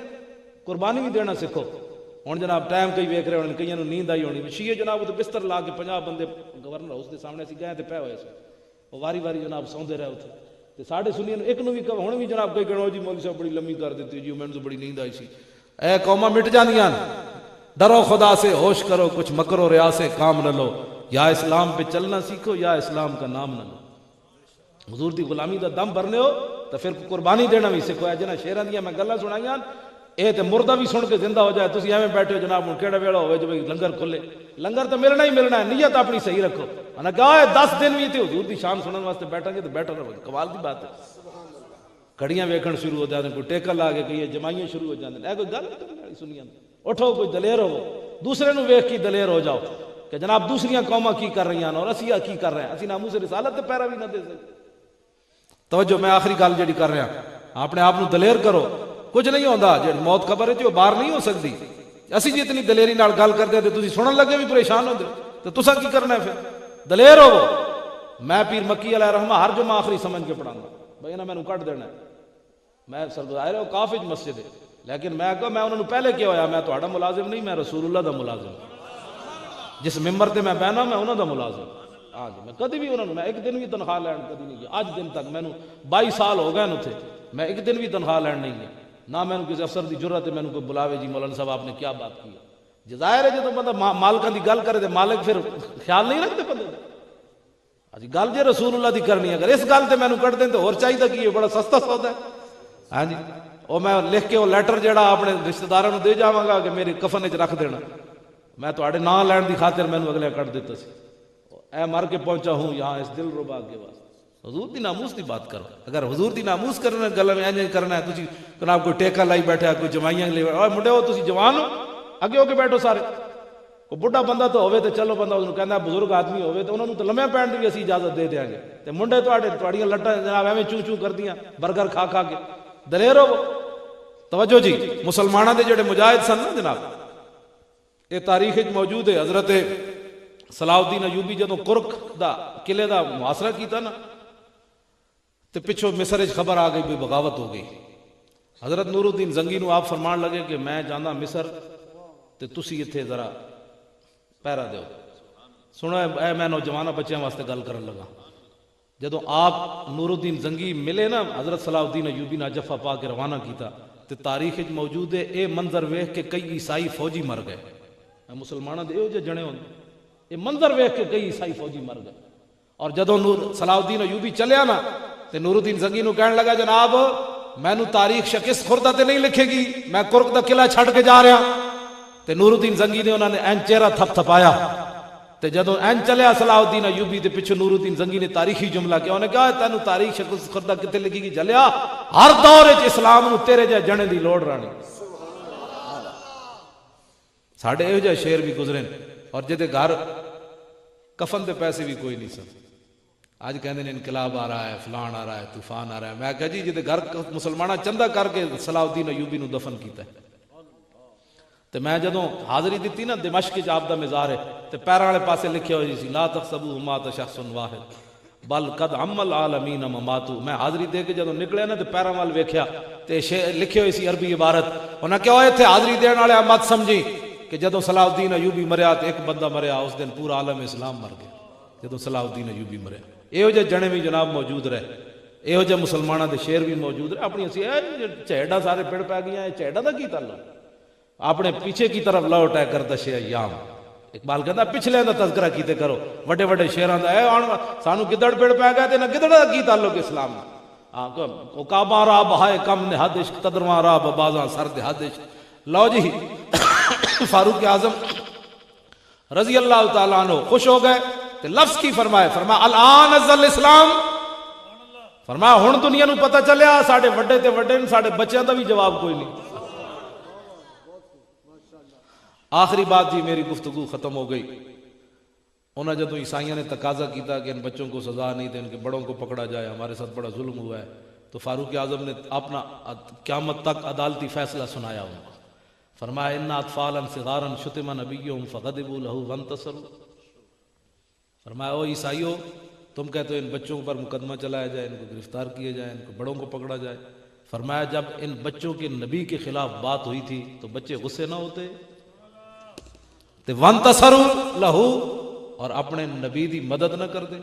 قربانی بھی دینا سکھو. ہوں جناب ٹائم کئی ویک رہے ہونے کئی نیند آئی ہونی شیعہ جناب وہ بستر لا کے 50 بندے گورنر ہاؤس کے سامنے اسی گئے تے پے ہوئے وہ واری واری جناب سوندے رہے اتنے تے ساڈے سنیاں ایک نو بھی ہن بھی جناب کئی کہو جی مولوی صاحب بڑی لمبی کر دیتی جی مینوں تو بڑی نیند آئی سی. اے قوما مٹ جاندیاں ڈرو خدا سے ہوش کرو کچھ مکرو ریا سے کام نہ لو یا اسلام پہ چلنا سیکھو یا اسلام کا نام نہ لو. حضور دی غلامی دا دم بھرنے ہو تو پھر قربانی دینا بھی سیکھو. اے جنہ شیراں دیاں میں گلاں سنائیاں اے تے مردہ بھی سن کے زندہ ہو جائے تسی ایویں بیٹھے ہو جناب ہن کیڑا ویلا ہوئے جو لنگر کھلے لنگر تو ملنا ہی ملنا ہے نیت اپنی صحیح رکھو. انا کہا 10 دن بھی تے حضور دی شان سنن واسطے بیٹھا گے تو بیٹھا رہو کمال دی بات ہے. کڑیاں ویکھن شروع ہو جاندے کوئی ٹیکا لا کے کئی جمائیاں شروع ہو جاندے اے کوئی گل نہیں سنیاں. اٹھو کوئی دلیر ہو دوسرے نو ویکھ کے دلیر ہو جاؤ کہ جناب دوسریاں قوماں کی کر رہی ہیں اور اسی کی کر رہے ہیں اسی ناموس رسالت تے پیرا بھی نہ دے سکتے. توجہ میں آخری گل جڑی کر رہا اپنے آپ دلیر کرو کچھ نہیں ہوتا جی موت خبر ہے جو باہر نہیں ہو سکتی. اسی جی اتنی دلیری نال گل کرتے ہیں تو سنن لگے بھی پریشان ہوتے تو تسا کی کرنا ہے پھر دلیر ہو. میں پیر مکی علیہ رحمہ ہر جمعہ آخری سمجھ کے پڑھاؤں گا بھائی انہیں میں کٹ دینا ہے. میں سرگزائر ہوں کافی مسجد ہے لیکن میں کہا میں انہوں نے پہلے کیا ہویا میں تہاڈا ملازم نہیں میں رسول اللہ دا ملازم جس ممبر تے میں بہنا میں انہوں دا ملازم. ہاں جی میں کدی بھی انہوں نے میں ایک دن بھی تنخواہ لین کدی نہیں گیا آج دن تک میں 22 سال ہو گئے تھے میں ایک دن بھی تنخواہ لین نہیں گیا نہ میں کسی افسر دی جرت ہے میں کوئی بلاوے جی مولانا صاحب آپ نے کیا بات کی ہے. ظاہر ہے جب بندہ مالکاں دی گل کرے تو مالک پھر خیال نہیں رکھتے بندے جی گل جی رسول اللہ دی کرنی ہے اگر اس گل تے مینوں کٹ دیں تو اور چاہیے کہ یہ بڑا سستا سودا ہے. ہاں جی وہ میں لکھ کے وہ لیٹر جڑا اپنے رشتہ داراں نوں دے جاواں گا کہ میری کفن وچ رکھ دینا میں تہاڈے نام لین دی خاطر مینوں اگلے کٹ دیتا سی اے مر کے پہنچا ہوں یہاں اس دل ربا کے واسطے. حضور دی ناموس دی بات کرو اگر حضور دی ناموس کرنا گل میں انج کرنا ہے تسی جناب کوئی ٹیکا لائی بیٹھا کوئی جمائیاں لے اوے منڈے ہو تسی جوان ہو اگے ہو کے بیٹھو سارے. کوئی بڑھا بندہ تو ہوے تے چلو بندہ انہوں کہندا بزرگ آدمی ہوے تے انہوں نے تو لمے پین دی بھی اسی اجازت دے دیاں گے تے منڈے تہاڈیاں لٹاں جناب ایویں چوں چوں کردیاں برگر کھا کھا کے دلیر ہو. توجہ جی مسلماناں دے جڑے مجاہد سن نا جناب یہ تاریخ موجود ہے. حضرت صلاح الدین ایوبی جدوں کرک دا قلعے دا محاصرہ کیتا نا تے پچھوں مصر خبر آ گئی بھی بغاوت ہو گئی. حضرت نور الدین زنگی نو آپ فرمان لگے کہ میں جانا مصر تے تسی اتھے ذرا پیرا دیو. سنو اے میں نوجواناں بچیاں واسطے گل کرن لگا جدوں آپ نور الدین زنگی ملے نا حضرت صلاح الدین ایوبی نے جفا پا کے روانہ کیتا تے تاریخ موجود ہے اے منظر ویکھ کے کئی عیسائی فوجی مر گئے. مسلماناں دے جو جنے ہوندے یہ منظر ویکھ کے کئی عیسائی فوجی مر گئے. اور جدوں صلاح الدین ایوبی چلیا نا تے نور الدین زنگی نو کہن لگا جناب مینوں تاریخ شکست خوردہ تے نہیں لکھے گی میں کرک دا قلعہ چھڈ کے جا رہا. تے نور الدین زنگی نے انہوں نے این چہرہ تھپ تھپایا تے جدوں این چلیا صلاح الدین ایوبی دے پیچھے نور الدین زنگی نے تاریخی جملہ کیا انہوں نے کہا تینوں تاریخ شکست خوردہ کتے لگی گی جلیا ہر دور وچ اسلام نو تیرے جے جنے دی لوڑ رانی. ساڈے ایہو جہے شعر بھی گزرے اور جدے گھر کفن دے پیسے بھی کوئی نہیں سن. آج کہندے نے انقلاب آ رہا ہے فلان آ رہا ہے طوفان آ رہا ہے. میں کہا جی جدے گھر مسلمانہ چندہ کر کے صلاح الدین ایوبی نو دفن کیتا ہے تے میں جدوں حاضری دیتی نا دمشق وچ آپ دا مزار ہے تے پیراں والے پاسے لکھیا ہوئی سی لا تحسبوا مات شخص واحد بل قد عم العالمین مماتو. میں حاضری دے کے جدوں نکلیا نا تے پیراں وال ویکھیا تے لکھی ہوئی سی عربی عبارت انہاں کہا ہوئے تھے حاضری دین والے مت سمجھی کہ جدوں صلاح الدین ایوبی مریا تے ایک بندہ مریا اس دن پورا عالم اسلام مر گیا جدوں صلاح الدین ایوبی مریا. یہو جہ جنے بھی جناب موجود رہے یہو جہ مسلمانوں دے شعر بھی موجود رہے. اپنی اسی چہیڈا سارے پڑ پی گیا چہیڈا دا کی تعلق اپنے پیچھے کی طرف لوٹ ہے کر دشے ایام. اقبال کہتا پچھلے دا تذکرہ کیتے کرو وڈے وڈے شعراں دا اے سانو گدڑ پڑ پی گیا تے نہ گدڑ دا کی تعلق اسلام او کعبہ را بہائے کم نے حد عشق تدرواں را بازاں سرد حد عشق. لو جی فاروق اعظم رضی اللہ تعالیٰ عنہ خوش ہو گئے تو لفظ کی فرمایا الان ازل اسلام فرمایا ہن دنیا نو پتہ چلیا ساڈے وڈے تے وڈے نے ساڈے بچیاں دا بھی جواب کوئی نہیں. آخری بات جی میری گفتگو ختم ہو گئی. انہوں جدو عیسائیوں نے تقاضا کیتا کہ ان بچوں کو سزا نہیں دیں ان کے بڑوں کو پکڑا جائے ہمارے ساتھ بڑا ظلم ہوا ہے تو فاروق اعظم نے اپنا قیامت تک عدالتی فیصلہ سنایا ان کو. فرمایا ان اطفالا صغارا شتم نبیهم فغضبوا له وانتصروا. فرمایا او عیسائیوں تم کہتے ہو ان بچوں پر مقدمہ چلایا جائے ان کو گرفتار کیا جائے ان کو بڑوں کو پکڑا جائے. فرمایا جب ان بچوں کے نبی کے خلاف بات ہوئی تھی تو بچے غصے نہ ہوتے تو وانتصروا له اور اپنے نبی دی مدد نہ کر دے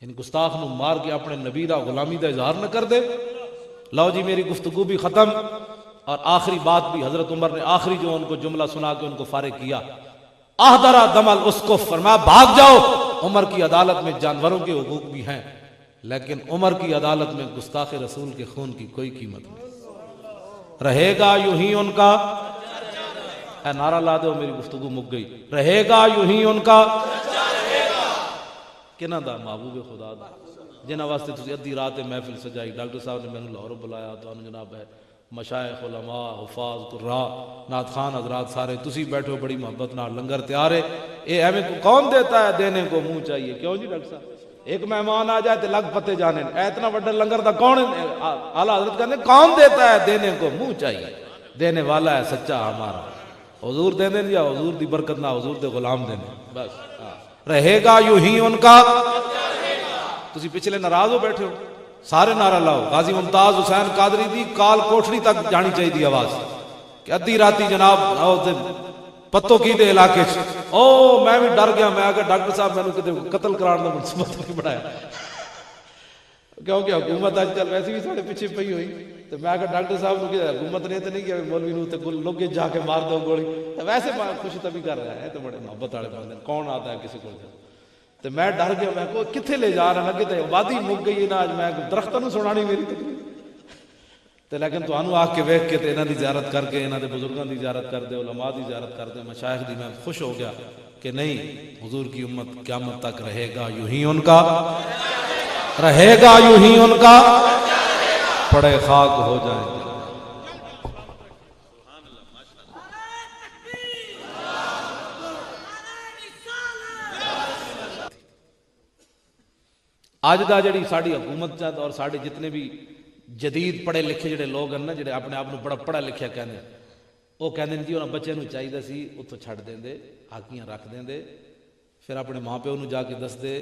ان گستاخ نو مار کے اپنے نبی دا غلامی دا اظہار نہ کر دے. لو جی میری گفتگو بھی ختم اور آخری بات بھی حضرت عمر نے آخری جو ان کو جملہ سنا کے ان کو فارغ کیا احضرا دم الاسقف. فرمایا بھاگ جاؤ. عمر کی عدالت میں جانوروں کے حقوق بھی ہیں لیکن عمر کی عدالت میں گستاخ رسول کے خون کی کوئی قیمت نہیں. رہے گا یوں ہی ان کا اے نعرہ لا دو میری گفتگو مک گئی. رہے گا یوں ہی ان کا کنہ دا محبوب خدا دا جنہ واسطے تسی ادھی رات محفل سجائی. ڈاکٹر صاحب نے میں لاہور بلایا تو جناب ہے مشائخ علماء حفاظ قراء نعت خان حضرات سارے تسی بیٹھو بڑی محبت نال لنگر تیار ہے. اے ایویں کو کون دیتا ہے دینے کو منہ چاہیے کیوں جی ڈاکٹر صاحب ایک مہمان آ جائے تو لگ پتے جانے اتنا بڑا لنگر دا کون اعلیٰ حضرت کہتے ہیں کون دیتا ہے دینے کو منہ چاہیے دینے والا ہے سچا ہمارا. حضور دے دیں یا حضور دی برکت نہ حضور دے غلام دے دیں بس. رہے گا یوں ہی ان کا تسی پچھلے ناراض ہو بیٹھے ہو سارے نعرہ لاؤ. غازی ممتاز حسین قادری دی کال کوٹھڑی تک جانی چاہیے دی آواز کہ ادھی راتی جناب پتو کی دے علاقے او میں بھی ڈر گیا. میں آگے ڈاکٹر صاحب میں نے کتے قتل کران دا منصوبہ نہیں بنایا کیونکہ حکومت آج کل ویسے بھی سارے پیچھے پئی ہوئی تو میں آگے ڈاکٹر صاحب نے کہا حکومت نے تو نہیں کیا مولوی نو تے لوگ جا کے مار دو گولی ویسے خوشی تبھی کر رہا ہے تو بڑے محبت والے بندے کون آتا ہے کسی کو تو میں ڈر گیا میں کو کتنے لے جا رہا لگے تو آبادی مک گئی نا آج میں درختوں نے سنانی میری تقریر تو لیکن تو آنو آ کے ویکھ کے تے انہاں دی زیارت کر کے انہاں دے بزرگاں دی زیارت کر دے علماء دی زیارت کر دے مشائخ دی میں خوش ہو گیا کہ نہیں حضور کی امت قیامت تک رہے گا یوں ہی ان کا رہے گا یوں ہی ان کا پڑے خاک ہو جائیں گے. آج دا جڑی ساڑی حکومت چاہتا اور ساڑے جتنے بھی جدید پڑھے لکھے جڑے لوگ ہیں نا جڑے اپنے آپ بڑا پڑھا لکھا کہنے وہ کہنے جی انہاں بچے نو چاہیے سی اتوں چھڑ دیں دے حاکیاں رکھ دیں دے پھر اپنے ماں پیو نو جا کے دس دے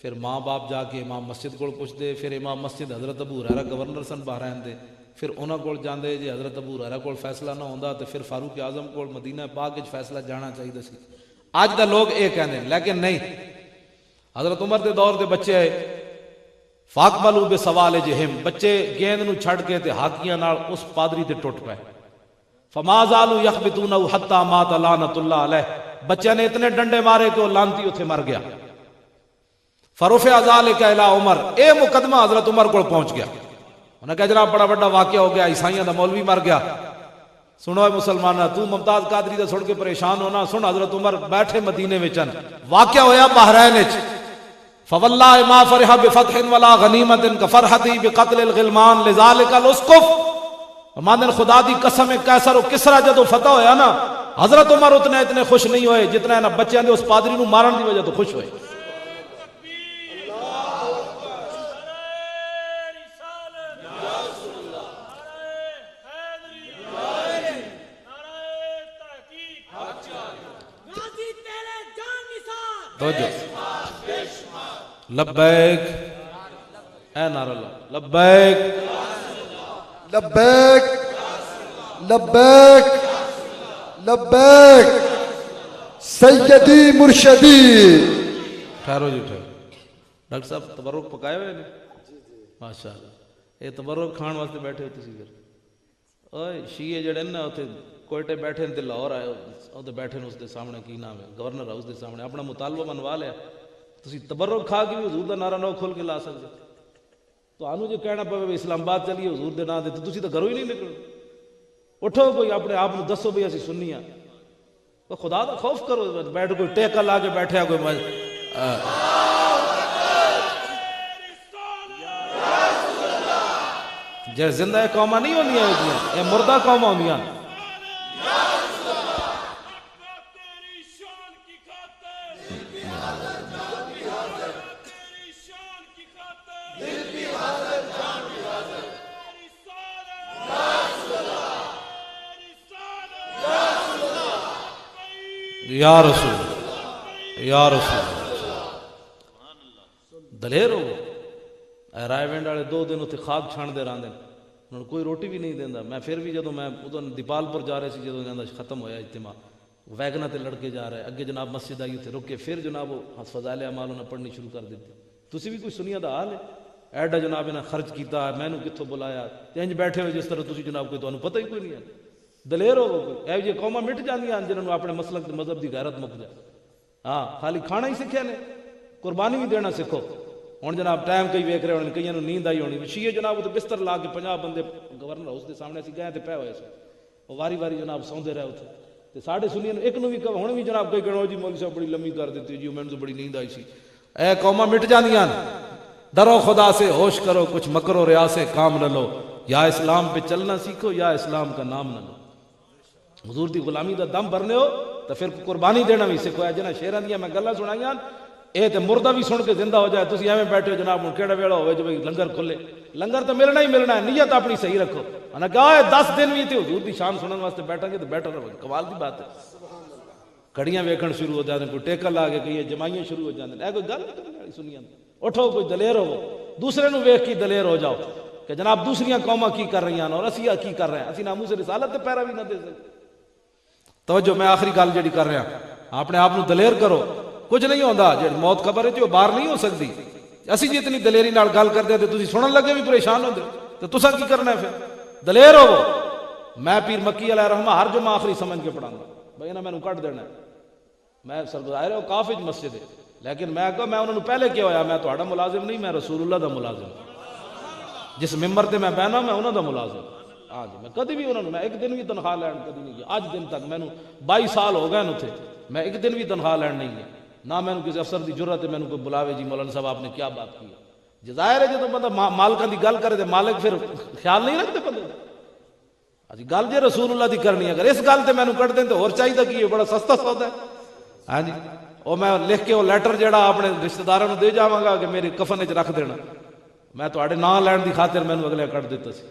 پھر ماں باپ جا کے امام مسجد کو پوچھ دے پھر امام مسجد حضرت ابو ہریرہ گورنر سن بحرین دے پھر انہاں کول جاندے جی حضرت ابو ہریرہ کول فیصلہ نہ ہوندا تو پھر فاروق اعظم کول مدینہ پاک وچ فیصلہ جانا چاہیے سی. اج دا لوگ اے کہندے لیکن نہیں. حضرت عمر دے دور دے بچے آئے فاقبلوا بسوالجہم بچے گیند نو چھڑ کے تے ہاتھیاں نال اس پادری تے ٹوٹ پئے. فما زالوا یخبطونہ حتی مات لعنت اللہ علیہ بچے نے اتنے ڈنڈے مارے کہ وہ لانتی اتھے مر گیا. فرفع ذلک الی عمر اے مقدمہ حضرت عمر کو پہنچ گیا. انہوں نے کہا جناب بڑا بڑا واقعہ ہو گیا عیسائیاں دا مولوی مر گیا. سنو اے مسلمانہ تو ممتاز قادری دا سن کے پریشان ہونا سن حضرت عمر بیٹھے مدینے وچن واقعہ ہویا بحرین وچ فواللہ ما فرح بفتح ولا غنیمت کفرحتی بقتل الغلمان لذالک الاسقف ماندن خدا دی قسم کیسر و کسرا جدو فتح ہویا نا حضرت عمر اتنے خوش نہیں ہوئے جتنا نا بچیاں دے اس پادری نو مارن دی وجہ تو خوش ہوئے. لبیک اے نعرہ اللہ لبیک لبیک لبیک لبیک سیدی مرشدی. ٹھہرو جی ٹھہرو. ڈاکٹر صاحب تبرک پکائے ہوئے نے ماشاء اللہ یہ تبرک کھان واسطے بیٹھے ہو تسی پھر اوئے شیعہ جڑے نا اوتھے کوئٹے بیٹھے تے لاہور آئے اوتے بیٹھے نے اس دے سامنے کی نام ہے گورنر ہاؤس دے سامنے اپنا مطالبہ منوا لیا تسی تبرک کھا کے بھی حضور دا نعرہ نہ کھول کے لا سکتے تو آنو جو کہنا پوے اسلام آباد چلیے حضور دے نام دے تو تسی تو گھروں ہی نہیں نکلو. اٹھو کوئی اپنے آپ نو دسو بھی اسی سنی ہاں خدا دا خوف کرو بیٹھ کوئی ٹیکا لا کے بیٹھے کوئی جے زندہ قوما نہیں ہوندیاں ہوندیاں اے مردہ قوما ہوندیاں تیری شان کی خاطر تیری شان کی خاطر دل بھی حاضر جان بھی حاضر تیری سالے یا رسول یا رسول دلیر ہو اے رائے وینڈ والے 2 دن اتنے خاک چھان دے راندے انہوں کوئی روٹی بھی نہیں دیندا میں پھر بھی جدوں میں ادھر دیپال پور جا رہے سی جدوں جاندہ ختم ہویا اجتماع ویگنا تے لڑکے جا رہے اگے جناب مسجد آئی اتنے رکے پھر جناب وہ فضائل اعمال انہیں پڑھنی شروع کر دیتی تسی بھی کوئی سنیا دا حال ہے ایڈا جناب انہیں خرچ کیتا ہے میں نے کتوں بلایا انج بیٹھے ہوئے جس طرح تسی جناب کوئی تو پتہ ہی کوئی نہیں ہے دلیر ہو کوئی اے جی قوما مٹ جاندیاں جنہوں اپنے مسلک تے مذہب دی غیرت مک جائے ہاں خالی کھانا ہی سکھیا نے قربانی بھی دینا سکھو ہوں جناب ٹائم کئی ویک رہے ہونے کئی نیند آئی ہونی شیعہ جناب تو بستر لا کے 50 بندے گورنر ہاؤس کے سامنے اسی گئے تے پے ہوئے وہ واری واری جناب سوندے رہے اتنے تے ساڈے سنیے ایک نو بھی ہن بھی جناب کئی کہو جی مولوی صاحب بڑی لمبی کر دیتی جی مینوں تو بڑی نیند آئی سی اے قوما مٹ جاندیاں ڈرو خدا سے ہوش کرو کچھ مکرو ریا سے کام نہ لو یا اسلام پہ چلنا سیکھو یا اسلام کا نام نہ لو حضور دی غلامی دا دم بھرنے ہو تو پھر قربانی دینا بھی سکھو ہے جنہ شیراں دیاں میں گلاں سنائیاں اے تے مردہ بھی سن کے زندہ ہو جائے تسی ایویں بیٹھے ہو جناب ہن کیڑا ویلا ہوئے جو لنگر کھلے لنگر تو ملنا ہی ملنا ہے نیت اپنی صحیح رکھو انا کہا ہے 10 دن بھی تے حضور دی شان سنن واسطے بیٹھا گے تو بیٹھا رہو کمال دی بات ہے کڑیاں ویکھن شروع ہو جاندے کوئی ٹیکا لا کے کئی جمائیاں شروع ہو جاندے اے کوئی گل نہیں سنیاں اٹھو کوئی دلیر ہو دوسرے نو ویکھ کے دلیر ہو جاؤ کہ جناب دوسریاں قوماں کی کر رہی ہیں اور اسی کی کر رہے ہیں اسی ناموس رسالت تے پیرا بھی نہ دے سکتے توجہ میں آخری گل جڑی کر رہا اپنے آپ دلیر کرو کچھ نہیں ہوتا جی موت خبر ہے جو باہر نہیں ہو سکتی اسی جی اتنی دلیری نال گل کرتے ہیں تو تسی سنن لگے بھی پریشان ہوتے تو تسا کی کرنا ہے پھر دلیر ہو میں پیر مکی علیہ رحمہ ہر جمعہ آخری سمجھ کے پڑھاؤں گا بھائی انہیں میں کٹ دینا ہے میں سرگزائر ہے کافی مسجد ہے لیکن میں کہا میں انہوں نے پہلے کیا ہویا میں تہاڈا ملازم نہیں میں رسول اللہ دا ملازم جس ممبر تے میں بہنا میں انہوں دا ملازم ہاں جی میں کدی بھی انہوں نے میں ایک دن بھی تنخواہ لین کدی نہیں گیا آج دن تک میں 22 سال ہو گئے تھے میں ایک دن بھی تنخواہ لین نہیں گیا نہ میں کسی افسر دی جرت ہے میں کوئی بلاوے جی مولانا صاحب آپ نے کیا بات کی ظاہر ہے جب بندہ مالکاں دی گل کرے تو مالک پھر خیال نہیں رکھتے بندے اجی گل جی رسول اللہ دی کرنی ہے اگر اس گل تے میں کٹ دیں تو اور چاہیے کی بڑا سستا سودا ہے ہاں جی وہ میں لکھ کے وہ لیٹر جڑا اپنے رشتہ داراں نوں دے جاواں گا کہ میری کفن وچ رکھ دینا میں تہاڈے نام لین دی خاطر میں اگلے کٹ دیتا سی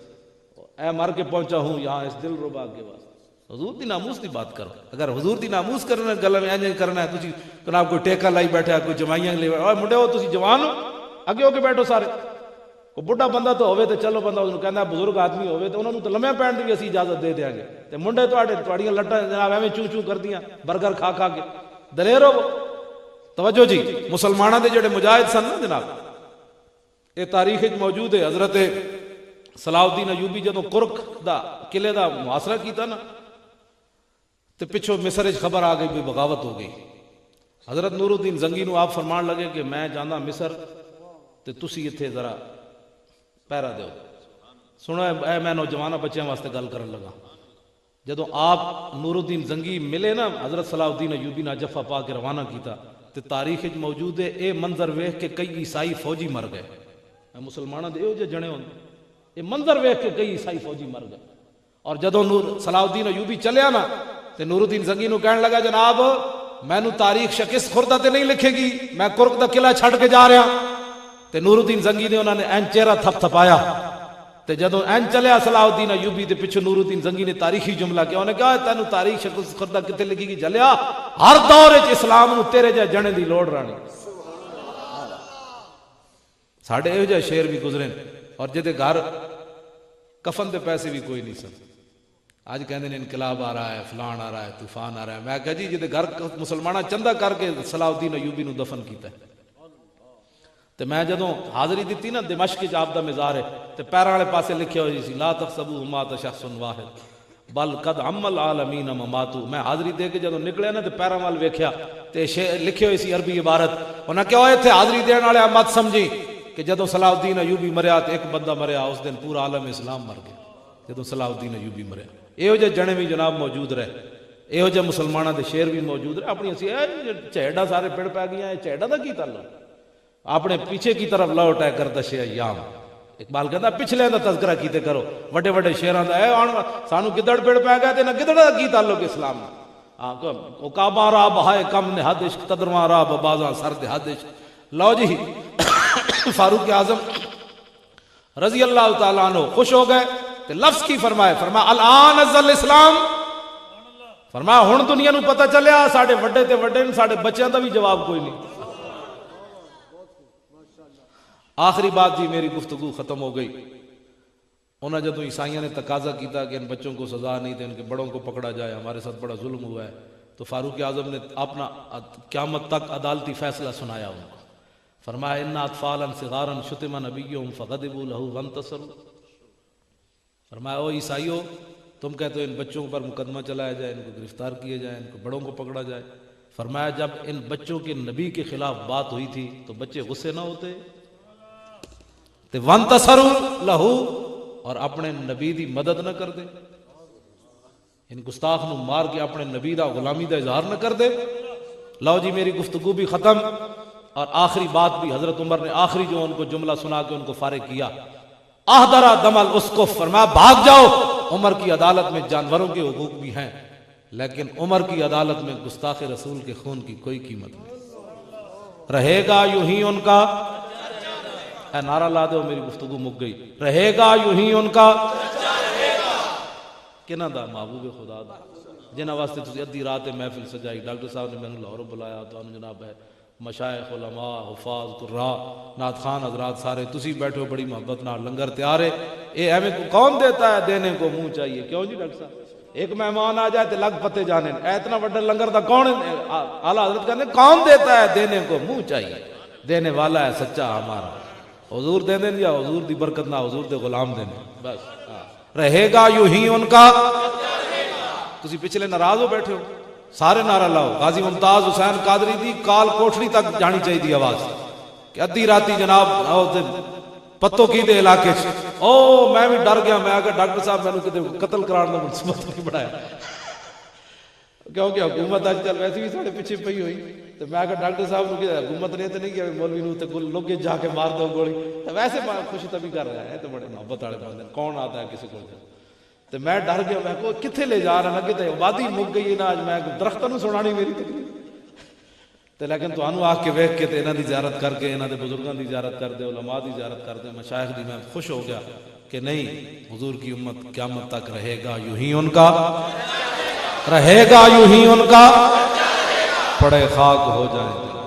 اے مر کے پہنچا ہوں یہاں اس دل ربا کے واسطے حضور دی ناموس دی بات کرو اگر حضور دی ناموس کرنا گل میں انج کرنا ہے تسی جناب کوئی ٹیکا لائی بیٹھا کوئی جمائیاں لے اوے منڈے ہو تسی جوان ہو اگے ہو کے بیٹھو سارے کوئی بڈھا بندہ تو ہوے تے چلو بندہ انہوں کہندا بزرگ آدمی ہوے تے انہاں نوں تے لمے پین دی بھی اسی اجازت دے دیاں گے تے منڈے تہاڈیاں لٹاں جناب ایویں چوں چوں کردیاں برگر کھا کھا کے دلیر ہو توجہ جی مسلماناں دے جڑے مجاہد سن نا جناب یہ تاریخ موجود ہے حضرت صلاح الدین ایوبی جدوں کرک دا قلعے دا محاصرہ کیتا نا تے پچھوں مصر خبر آ گئی بھی بغاوت ہو گئی حضرت نور الدین زنگی نو آپ فرمان لگے کہ میں جانا مصر تے تسی ایتھے ذرا پیرا دیو سنو اے میں نوجواناں بچیاں واسطے گل کرن لگا جدوں آپ نور الدین زنگی ملے نا حضرت صلاح الدین ایوبی نے جفا پا کے روانہ کیتا تے تاریخ موجود ہے اے منظر ویکھ کے کئی عیسائی فوجی مر گئے مسلمانوں دے جو جنے ہوندے یہ منظر ویکھ کے کئی عیسائی فوجی مر گئے اور جدوں صلاح الدین ایوبی چلیا نا تے نور الدین زنگی نو کہن لگا جناب مینوں تاریخ شکست خوردہ تے نہیں لکھے گی میں کرک دا قلعہ چھڈ کے جا رہا تے نور الدین زنگی نے انہوں نے این چہرہ تھپ تھپایا تے جدوں این چلیا صلاح الدین ایوبی دے پیچھے نور الدین زنگی نے تاریخی جملہ کیا انہوں نے کہا تینوں تاریخ شکست خوردہ کتے لکھی گی جلیا ہر دور وچ اسلام نو تیرے جے جنے دی لوڑ رانی ساڈے یہ جہ شیر بھی گزرے اور جدے گھر کفن دے پیسے بھی کوئی نہیں سن آج کہندے نے انقلاب آ رہا ہے فلان آ رہا ہے طوفان آ رہا ہے میں کہا جی جدے گھر مسلمانہ چندہ کر کے صلاح الدین ایوبی نو دفن کیتا ہے تے میں جدوں حاضری دیتی نا دمشق وچ آپ دا مزار ہے تے پیراں والے پاسے لکھیا ہوئی سی لا تحسبوا مات شخص واحد بل قد عم العالمین مماتو میں حاضری دے کے جدوں نکلیا نا تے پیراں وال ویکھیا تے لکھے ہوئی سی عربی عبارت انہاں کہا ہوئے تھے حاضری دین والے مت سمجھی کہ جدوں صلاح الدین ایوبی مریا تو ایک بندہ مریا اس دن پورا عالم اسلام مر گیا جدوں صلاح الدین ایوبی مریا یہ جہ جنے بھی جناب موجود رہے یہ جہ مسلمانوں دے شیر بھی موجود رہے اپنی اسی چہڈا سارے پڑ پی گیا چہڈا دا کی تعلق اپنے پیچھے کی طرف لوٹ ہے گردش ایام اقبال کہتا پچھلے دا تذکرہ کیتے کرو وڈے وڈے شیراں دا اے ہن سانو گدڑ پیڑ پہ گیا تے نہ گدڑ دا کی تعلق اسلام نال او کعبہ را بہائے کم نے حد عشق قدرواں را بازاں سر دے حد عشق لو جی فاروق اعظم رضی اللہ تعالیٰ عنہ خوش ہو گئے تے لفظ کی فرمایا الان ازل اسلام فرمایا ہن دنیا نو پتہ چلیا ساڈے وڈے تے وڈے نے ساڈے بچیاں دا بھی جواب کوئی نہیں آخری بات جی میری گفتگو ختم ہو گئی انہوں نے جدو عیسائیوں نے تقاضا کیتا کہ ان بچوں کو سزا نہیں دے ان کے بڑوں کو پکڑا جائے ہمارے ساتھ بڑا ظلم ہوا ہے تو فاروق اعظم نے اپنا قیامت تک عدالتی فیصلہ سنایا ان کو فرمایا ان اطفالا صغارا شتم نبیهم فغضبوا له وانتصروا فرمایا او عیسائیوں تم کہتے ہو ان بچوں پر مقدمہ چلایا جائے ان کو گرفتار کیا جائے ان کو بڑوں کو پکڑا جائے فرمایا جب ان بچوں کے نبی کے خلاف بات ہوئی تھی تو بچے غصے نہ ہوتے تے وانتصروا له اور اپنے نبی دی مدد نہ کر دے ان گستاخ نو مار کے اپنے نبی دا غلامی دا اظہار نہ کر دے لو جی میری گفتگو بھی ختم اور آخری بات بھی حضرت عمر نے آخری جو ان کو جملہ سنا کے ان کو فارغ کیا احضر دم الاسقف فرمایا بھاگ جاؤ عمر کی عدالت میں جانوروں کے حقوق بھی ہیں لیکن عمر کی عدالت میں گستاخ رسول کے خون کی کوئی قیمت نہیں رہے گا یوں ہی ان کا اے نعرہ لا دو میری گفتگو مک گئی رہے گا یوں ہی ان کا کنہ دا محبوب خدا دا جنہ واسطے تسی ادھی رات محفل سجائی ڈاکٹر صاحب نے میں نے لاہور بلایا تو جناب ہے مشائخ علماء حفاظ قراء نعت خان حضرات سارے تسی بیٹھو بڑی محبت نال لنگر تیار ہے اے ایویں کون دیتا ہے دینے کو منہ چاہیے کیوں جی ڈاکٹر صاحب ایک مہمان آ جائے تو لگ پتے جانے اتنا بڑا لنگر دا کون اعلیٰ حضرت کہتے ہیں کون دیتا ہے دینے کو منہ چاہیے دینے والا ہے سچا ہمارا حضور دے دیں یا حضور دی برکت نہ حضور دے غلام دے دیں بس رہے گا یوں ہی ان کا تسی پچھلے ناراض ہو بیٹھے ہو سارے نعرہ لاؤ غازی ممتاز حسین قادری دی کال کوٹھڑی تک جانی چاہیے دی آواز کہ ادھی راتی جناب پتوں کی دے علاقے او میں بھی ڈر گیا میں آگے ڈاکٹر صاحب میں نے کتے قتل کرانا منصوبہ نہیں بڑھایا کیونکہ حکومت آج کل ویسے بھی ساڑھے پیچھے پئی ہوئی تو میں آگے ڈاکٹر صاحب نے کہا حکومت نے تو نہیں کیا مولوی نو تے لوگ جا کے مار دو گولی تو ویسے خوشی تبھی کر رہا ہے تو بڑے محبت والے بندے کون آتا ہے کسی کو تو میں ڈر گیا میں کو کتنے لے جا رہا نا کہ آبادی مک گئی نا آج میں درختوں نے سنانی میری تقریر تو لیکن تو آنو آگ کے ویکھ کے انہاں دی زیارت کر کے انہاں دے بزرگاں دی زیارت کر دے علماء دی زیارت کر دے مشائخ دی میں خوش ہو گیا کہ نہیں حضور کی امت قیامت تک رہے گا یوں ہی ان کا رہے گا یوں ہی ان کا پڑے خاک ہو جائیں